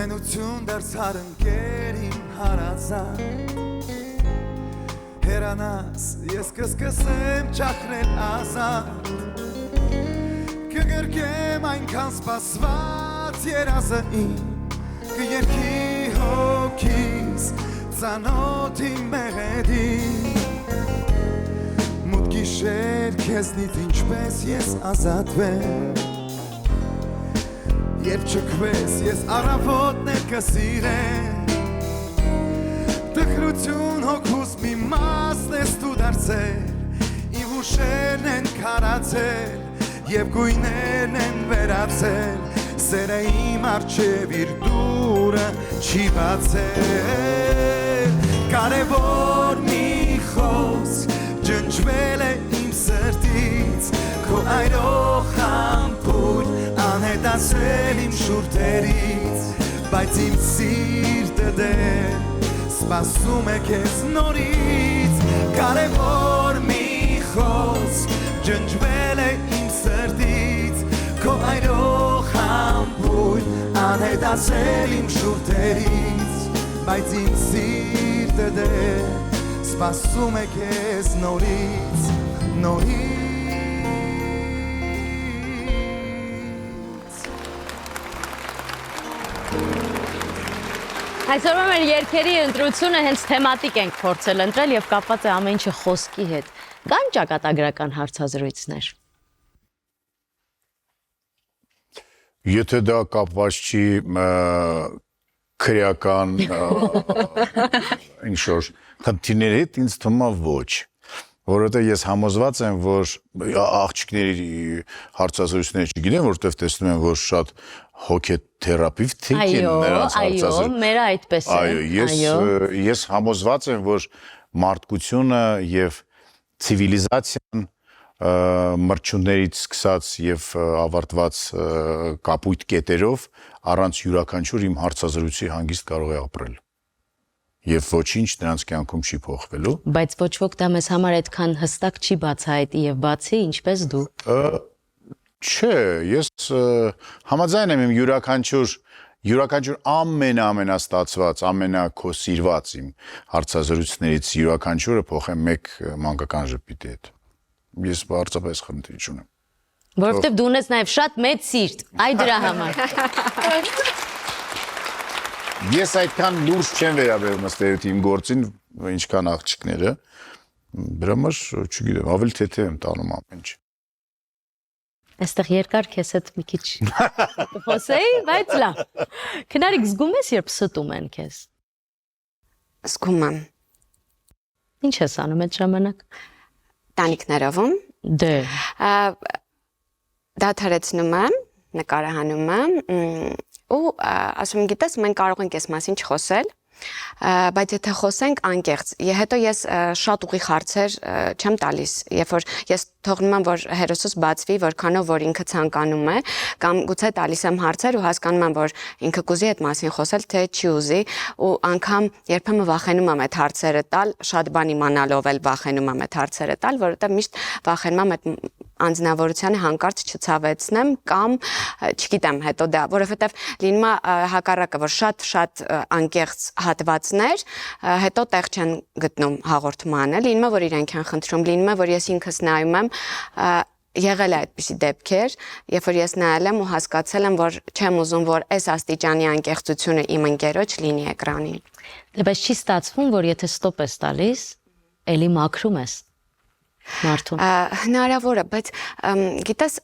Մենություն դարձար ընկերին հարազատ Հերանաս ես կսկսեմ ճախրել ազատ Կգրկեմ այնքան սպասված երազը իմ Կերքի հոգիս ծանոթի մեղեդի գիշեր քեզնից ինչպես ես ազատվեմ Երբ չքվես ես առավոտներ կսիրեմ Տխրություն հոգուս մի մասն ես դու դարձել Իմ ուշերն են քարացել Եվ գույներն են վերացել Սերը իմ արջև իր դուրը չի բացել Կարևոր մի խոսք ջնջվել է իմ սրտից Քո այրող համբույր անհետացել իմ շուրթերից Բայց իմ սիրտը դեռ սպասում է քեզ նորից Կարևոր մի խոսք ջնջվել է իմ սրտից Քո այրող համբույր անհետացել իմ շուրթերից Բայց իմ սիրտը դեռ սպասում է քեզ նորից Այսօրվա մեր երգերի ընտրությունը հենց թեմատիկ ենք փորձել ընտրել եւ կապված է ամեն ինչը խոսքի հետ։ Կան ճակատագրական հարցազրույցներ։ Եթե դա կապված չի քրեական ինչ-որ խնդիրների հետ, ինձ թվում է ոչ։ Որովհետև ես համոզված եմ, որ աղջիկների հարցազրույցները չգիտեմ, որովհետև տեսնում եմ, որ շատ հոգեթերապևտիկ են նրանց հարցազրույցները։ Այո, մերը այդպես է։ Այո, ես համոզված եմ, որ մարդկությունը եւ ցիվիլիզացիան մրջուններից սկսած եւ ավարտված կապույտ կետերով առանց յուրաքանչյուր իմ հարցազրույցի հանգիստ կարող է ապրել։ Եվ ոչինչ նրանց կյանքում չի փոխվելու։ Բայց ոչ ոք դա մեզ համար այդքան հստակ չի բացահայտի եւ բացի ինչպես դու։ Չէ, ես համաձայն եմ իմ յուրաքանչյուր ամենաստացված, ամենաքո սիրված իմ հարցազրույցներից յուրաքանչյուրը փոխեմ մեկ մանկական ժպիտի հետ։ Ես բարձրապես խնդիր չունեմ։ Որովհետեւ դու ունես նաեւ շատ մեծ սիրտ, այ դրա համար։ Ես այդքան լուրջ չեմ վերաբերում ըստ իմ գործին, ինչքան աղջիկները, դրա համար չգիտեմ, ավելի թեթե եմ տանում ամեն ինչ։ Այստեղ երկար քեզ հետ մի քիչ խոսեի, բայց լավ։ Քնարիկ զգում ես, երբ ստում են քեզ։ Զգում եմ։ Ինչ ես անում այդ ժամանակ։ Տանիքներովում Դե։ դադարեցնում եմ, նկարահանում եմ ու ասում եմ, գիտես, մենք կարող ենք այս մասին չխոսել, բայց եթե խոսենք անկեղծ, հետո ես շատ ուղիղ հարցեր չեմ տալիս, երբ որ ես թողնում եմ, որ հերոսս բացվի, որքանով որ ինքը ցանկանում է, կամ գուցե տալիս եմ հարցեր ու հասկանում եմ, որ ինքը կուզի այդ մասին խոսել, թե չի ուզի, ու անգամ երբեմն վախենում եմ այդ հարցերը տալ, շատ բան իմանալով էլ վախենում եմ այդ հարցերը տալ, որովհետև միշտ վախենում եմ այդ անձնավորությանը հանկարծ չցավեցնեմ կամ չգիտեմ հետո դա, որովհետև լինում է հակառակը, որ շատ անկեղծ հատվածներ հետո տեղ չեն գտնում հաղորդմանը, լինում է, որ իրենք են խնդրում, լինում է, որ ես ինքս նայում եմ, եղել է այդպիսի դեպքեր, երբ որ ես նայել եմ ու հասկացել եմ, որ չեմ ուզում, որ այս աստիճանի անկեղծությունը իմ ընկերոջ լինի էկրանին։ Դե բայց չի ստացվում, որ եթե ստոպ ես տալիս, էլի մաքրում ես մարդուն։ Հնարավոր է, բայց գիտես,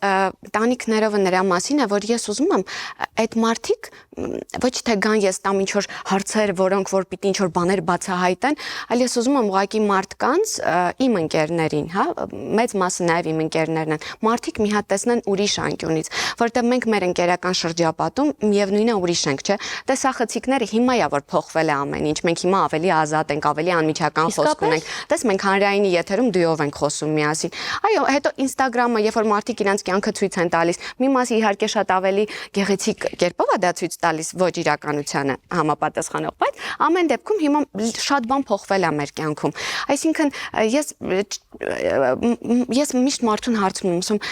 տանիքներով նրա մասին է, որ ես ուզում եմ այդ մարդիկ ոչ թե գան ես տամ ինչ-որ հարցեր, որոնք որ պիտի ինչ-որ բաներ բացահայտեն, այլ ես ուզում եմ ուղղակի մարդկանց, իմ ընկերներին, հա, մեծ մասը նաև իմ ընկերներն են, մարդիկ մի հատ տեսնեն ուրիշ անկյունից, որտեղ մենք մեր ընկերական շրջապատում միևնույնն է ուրիշ ենք, չէ՞։ Տես ախցիկները հիմա է որ փոխվել է ամեն ինչ, մենք հիմա ավելի ազատ ենք, ավելի անմիջական խոսք ունենք։ Տես մենք հանրայինի եթերում դույով ենք խոսում միասին։ Այո, հետո Instagram-ը, երբ որ մարդիկ իրենց կյանքը ցույց են տալիս, մի մասը իհարկե շատ ավելի գեղեցիկ կերպով է դա ցույց տալիս, ոչ իրականությանը համապատասխանող, բայց ամեն դեպքում հիմա շատ բան փոխվել է մեր կյանքում։ Այսինքն ես միշտ մարդուն հարցնում եմ,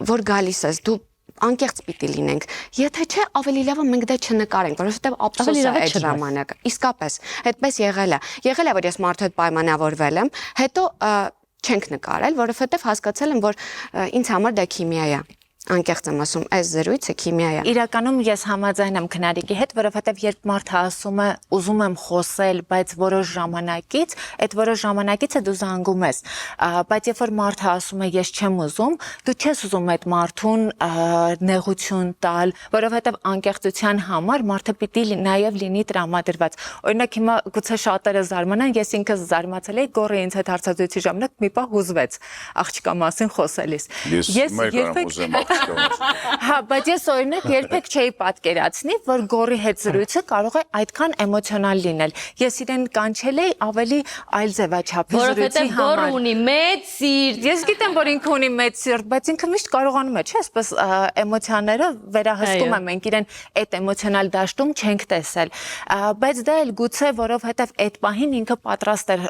որ գալիս ես, դու անկեղծ պիտի լինենք։ Եթե չէ, ավելի լավ է մենք դա չնկարենք, որովհետև ափսոս է այդ ժամանակը։ Իսկապես, այդպես եղել է, որ ես մարդու հետ պայմանավորվել եմ, հետո չենք նկարել, որովհետև հասկացել եմ, որ ինձ համար դա քիմիա է։ անկեղծ եմ ասում, այս զրույցը քիմիա է։ Իրականում ես համաձայն եմ քնարիկի հետ, որովհետև երբ մարդը ասում է ուզում եմ խոսել, բայց որոշ ժամանակից, այդ որոշ ժամանակից է դու զանգում ես, բայց երբ որ մարդը ասում է ես չեմ ուզում, դու չես ուզում այդ մարդուն նեղություն տալ, որովհետև անկեղծության համար մարդը պիտի նաև լինի տրամադրված։ Օրինակ հիմա գուցե շատերը զարմանան, ես ինքս զարմացել էի, գորը ինձ հետ հարցազրույցի ժամանակ մի պահ հուզվեց աղջկա մասին խոսելիս։ Ես երբեք ուզեմ Հա, բայց ես օրինակ երբեք չէի պատկերացնի, որ գորի հետ զրույցը կարող է այդքան էմոցիոնալ լինել։ Ես իրեն կանչել էի ավելի այլ ձևաչափի զրույցի համար։ Որովհետև գորը ունի մեծ սիրտ։ Ես գիտեմ, որ ինքը ունի մեծ սիրտ, բայց ինքը միշտ կարողանում է, չէ՞, այսպես էմոցիաները վերահսկում են, մենք իրեն այդ էմոցիոնալ դաշտում չենք տեսել։ Բայց դա էլ գուցե որովհետև այդ պահին ինքը պատրաստ էր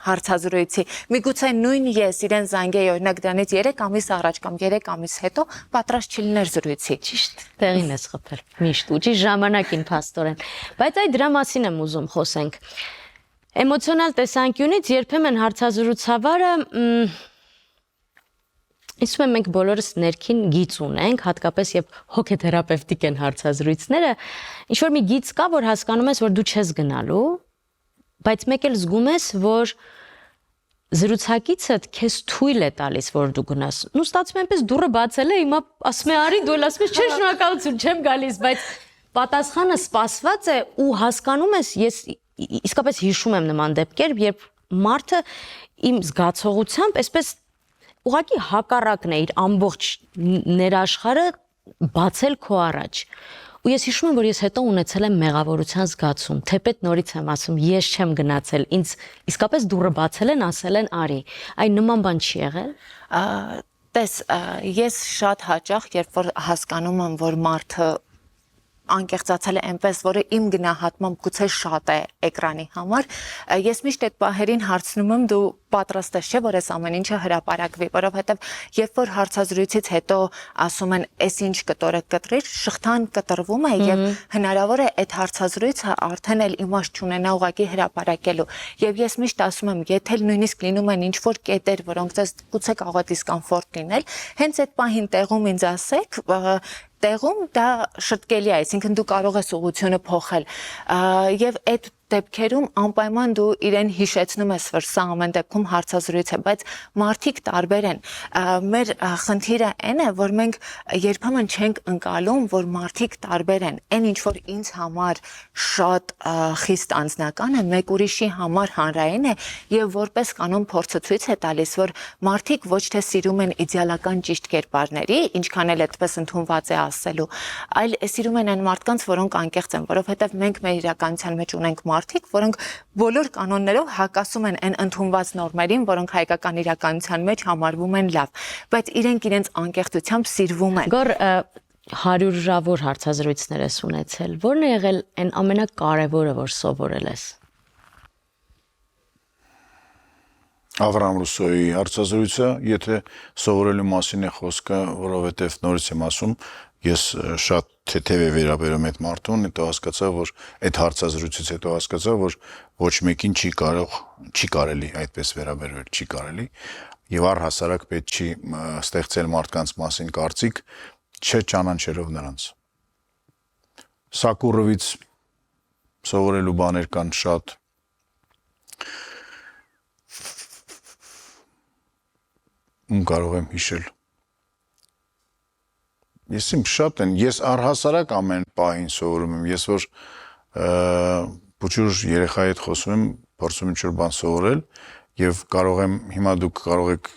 հարցազրույցի։ Միգուցե նույն ես իրեն զանգեի օրինակ դրանից 3 ամիս առաջ կամ 3 ամիս հետո պատրաստ չլիներ զրույցի։ Ճիշտ, տեղին ես խփել։ Միշտ ու ճիշտ ժամանակին փաստորեն։ Բայց այդ դրա մասին եմ ուզում խոսենք։ Էմոցիոնալ տեսանկյունից երբեմն հարցազրույցավարը Իսկ մենք բոլորս ներքին գիծ ունենք, հատկապես երբ հոգեթերապևտիկ են հարցազրույցները, ինչ որ մի գիծ կա, որ հասկանում ես, որ դու չես գնալու, բայց մեկ էլ զգում ես, որ զրուցակիցդ քեզ թույլ է տալիս, որ դու գնաս։ Նու ստացվում է այնպես դուռը բացել է, հիմա ասում է արի, դու ասում ես չէ, շնորհակալություն, չեմ գալիս, բայց պատասխանը սպասված է ու հասկանում ես, ես իսկապես հիշում եմ նման դեպքեր, երբ մարդը իմ զգացողությամբ այսպես ուղղակի հակառակն է իր ամբողջ ներաշխարը բացել քո առաջ։ Ու ես հիշում եմ, որ ես հետո ունեցել եմ մեղավորության զգացում, թեպետ նորից եմ ասում, ես չեմ գնացել, ինձ իսկապես դուռը բացել են, ասել են արի։ Այն նման բան չի եղել։ Տես, ես շատ հաճախ, երբ որ հասկանում եմ, որ մարդը անկեղծացել է այնպես, որը իմ գնահատմամբ գուցե շատ է էկրանի համար, ես միշտ այդ պահերին հարցնում եմ դու պատրաստ ես չէ, որ այս ամեն ինչը հրապարակվի, որովհետև երբ որ հարցազրույցից հետո ասում են, «Էս ինչ կտորը կտրիր», շղթան կտրվում է եւ հնարավոր է այդ հարցազրույցը արդեն էլ իմաստ չունենա ուղղակի հրապարակելու։ Եվ ես միշտ ասում եմ, եթե նույնիսկ լինում են ինչ որ կետեր, որոնք ձեզ գուցե կարող է դիսկոմֆորտ լինել, հենց այդ պահին տեղում ինձ ասեք, տեղում դա շտկելի է, այսինքն դու կարող ես ուղղությունը փոխել։ Եվ այդ դեպքերում անպայման դու իրեն հիշեցնում ես, որ սա ամեն դեպքում հարցազրույց է, բայց մարդիկ տարբեր են։ Մեր խնդիրը այն է, որ մենք երբեմն չենք ընկալում, որ մարդիկ տարբեր են։ Այն ինչ որ ինձ համար շատ խիստ անձնական է, մեկ ուրիշի համար հանրային է եւ որպես կանոն փորձը ցույց է տալիս, որ մարդիկ ոչ թե սիրում են իդեալական ճիշտ կերպարների, ինչքան էլ այդպես ընդունված է ասելու, այլ սիրում են այն մարդկանց, որոնք անկեղծ են, որովհետեւ մենք մեր իրականության մեջ ունենք մարդիկ, որոնք բոլոր կանոններով հակասում են այն ընդունված նորմերին, որոնք հայկական իրականության մեջ համարվում են լավ, բայց իրենք իրենց անկեղծությամբ սիրվում են։ Գոր հարյուրավոր հարցազրույցներ ես ունեցել։ Որն է եղել այն ամենակարևորը, որ սովորել ես։ Ավրամ Ռուսոյի հարցազրույցը, եթե սովորելու մասին է խոսքը, որովհետև նորից եմ ասում, ես շատ թեթև է վերաբերում այդ մարդուն, հետո հասկացա, որ այդ հարցազրույցից հետո հասկացա, որ ոչ մեկին չի կարելի այդպես վերաբերվել, չի կարելի, եւ առհասարակ պետք չի ստեղծել մարդկանց մասին կարծիք, չճանաչելով նրանց։ Սակուրովից սովորելու բաներ կան շատ։ Ում կարող եմ հիշել։ Ես իմ շատ են, ես առհասարակ ամեն պահին սովորում եմ, ես որ փոքր երեխայի հետ խոսում եմ, փորձում ինչ-որ բան սովորել եւ կարող եմ, հիմա դուք կարող եք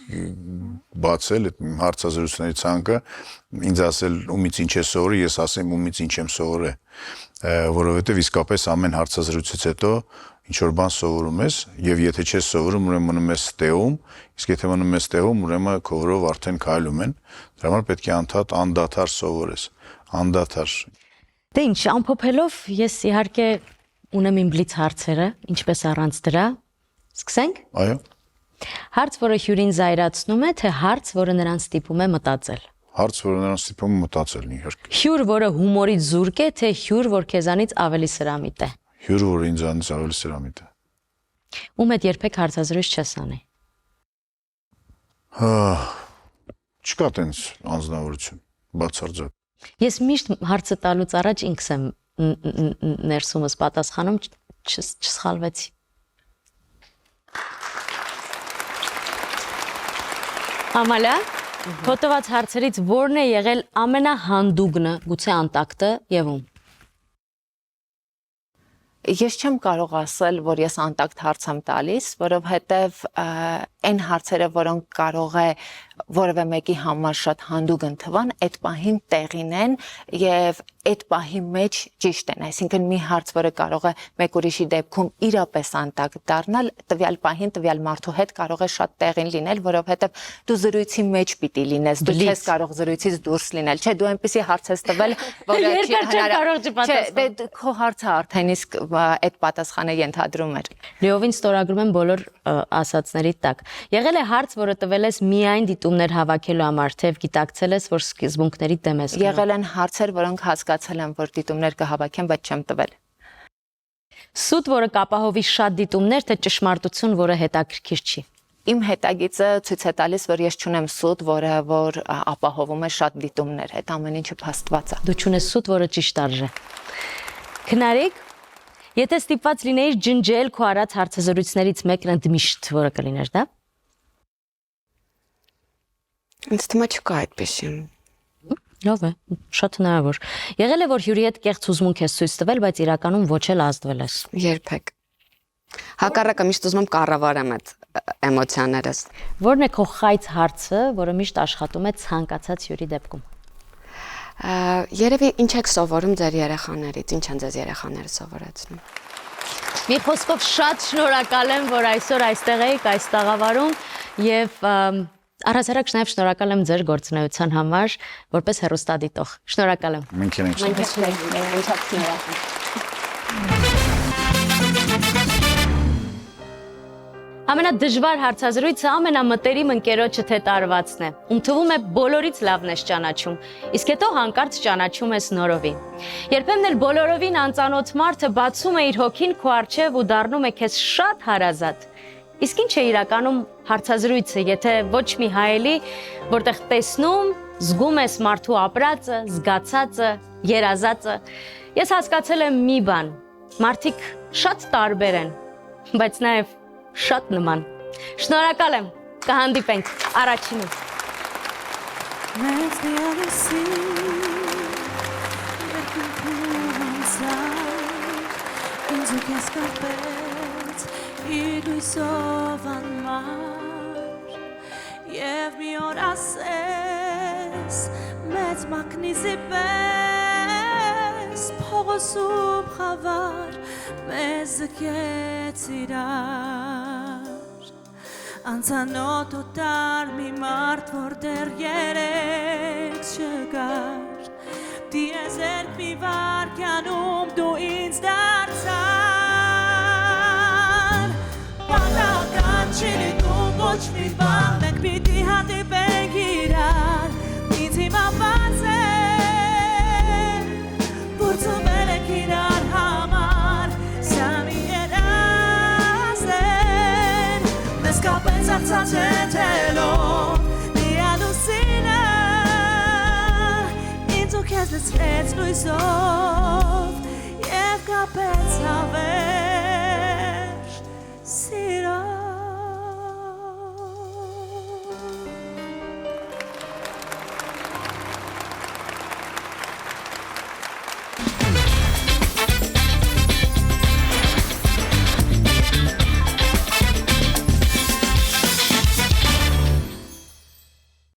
բացել այդ հարցազրույցների ցանկը, ինձ ասել ումից ինչ ես սովորել, ես ասեմ ումից ինչ եմ սովորել, որովհետեւ իսկապես ամեն հարցազրույցից հետո ինչ որ բան սովորում ես եւ եթե չես սովորում, ուրեմն մնում ես տեղում, իսկ եթե մնում ես տեղում, ուրեմն քո վրով արդեն քայլում են։ Դրա համար պետք է անդադար սովորես, անդադար։ Դե ինչ, ամփոփելով ես իհարկե ունեմ իմ բլից հարցերը, ինչպես առանց դրա։ Սկսենք։ Այո։ Հարց, որը հյուրին զայրացնում է, թե հարց, որը նրան ստիպում է մտածել։ Հարց, որը նրան ստիպում է մտածել, իհարկե։ Հյուր, որը հումորից զուրկ է, թե հյուր, որ քեզանից ավելի սրամիտ է։ Հյուր, որը ինձանից ավելի սրամիտ է։ Ում հետ երբեք հարցազրույց չես անի։ Չկա տենց անձնավորություն, բացարձակ։ Ես միշտ հարցը տալուց առաջ ինքս եմ ներսումս պատասխանում, չսխալվեցի։ Ամալիա, փոթված հարցերից որն է եղել ամենահանդուգնը, գուցե անտակտը եւ ում։ Ես չեմ կարող ասել, որ ես անտակտ հարց եմ տալիս, որովհետև այն հարցերը, որոնք կարող է որևէ մեկի համար շատ հանդուգն թվան, այդ պահին տեղին են եւ այդ պահի մեջ ճիշտ են, այսինքն մի հարց, որը կարող է մեկ ուրիշի դեպքում իրապես անտակտ դառնալ, տվյալ պահին տվյալ մարդու հետ կարող է շատ տեղին լինել, որովհետև դու զրույցի մեջ պիտի լինես, դու չես կարող զրույցից դուրս լինել, չէ, դու այնպեսի հարց ես տվել, որը քո հարցը արդեն իսկ այդ պատասխանը ենթադրում էր։ Լիովին ստորագրում եմ բոլոր ասածների տակ։ Եղել է հարց, որը տվել ես միայն դիտումներ հավաքելու համար, թե գիտակցել ես, որ սկզբունքների դեմ ես գնում։ Եղել են հարցեր, որոնք հասկացել եմ, որ դիտումներ կհավաքեմ, բայց չեմ տվել։ Սուտ, որը կապահովի շատ դիտումներ, թե ճշմարտություն, որը հետաքրքիր չի։ Իմ հետագիծը ցույց է տալիս, որ ես չունեմ սուտ, որը որ ապահովում է շատ դիտումներ, այդ ամեն ինչը փաստված է։ Դու չունես սուտ, որը ճիշտ արժե։ Քնարիկ, եթե ստիպված լինեիր ջնջել քո արած հարցազրույցներից մեկն ընդմիշտ, որը կլիներ, դա։ Ինձ թվում է չկա այդպեսին։ Լավ է, շատ հնարավոր։ Եղել է, որ հյուրի հետ կեղծ հուզմունք ես ցույց տվել, բայց իրականում ոչ էլ ազդվել ես։ Երբեք։ Հակառակը միշտ ուզում եմ կառավարեմ այդ էմոցիաներս։ Որն է քո խայծ հարցը, որը միշտ աշխատում է ցանկացած հյուրի դեպքում։ Երևի ինչ եք սովորում ձեր երեխաներից, ինչ են ձեզ երեխաները սովորեցնում։ Մի խոսքով շատ շնորհակալ եմ, որ այսօր այստեղ եք, այս տաղավարում եւ առհասարակ նաև շնորհակալ եմ ձեր գործունեության համար, որպես հեռուստադիտող։ Շնորհակալ եմ։ Մենք ենք Ամենադժվար հարցազրույցը ամենամտերիմ ընկերոջը թե տարվածն է, ում թվում է բոլորից լավն ես ճանաչում, իսկ հետո հանկարծ ճանաչում ես նորովի։ Երբեմն էլ բոլորովին անծանոթ մարդը բացում է իր հոգին քո առջև ու դառնում է քեզ շատ հարազատ։ Իսկ ինչ է իրականում հարցազրույցը, եթե ոչ մի հայելի, որտեղ տեսնում, զգում ես մարդու ապրածը, զգացածը, երազածը։ Ես հասկացել եմ մի բան, մարդիկ շատ տարբեր են, բայց նաև շատ նման։ Շնորհակալ եմ, կհանդիպենք առաջինին։ Իլույսով անմար և մի օր ասես մեծ մակնիզի պես փողոսում խավար մեզ զգեց իրար անցանոթ օտար մի մարդ որ դեռ երեք չգար դիեզերք մի վարկյանում դու ինձ դարձար Պատական չի լինում ոչ մի բան մենք պիտի հանդիպենք իրար ինձ հիմա բաց է որ ծնվել ենք իրար համար սա մի երազ են մեզ կապեց արցանցելով միանուսինը ինձ ու քեզ լցրեց լույսով և կապեց հավեր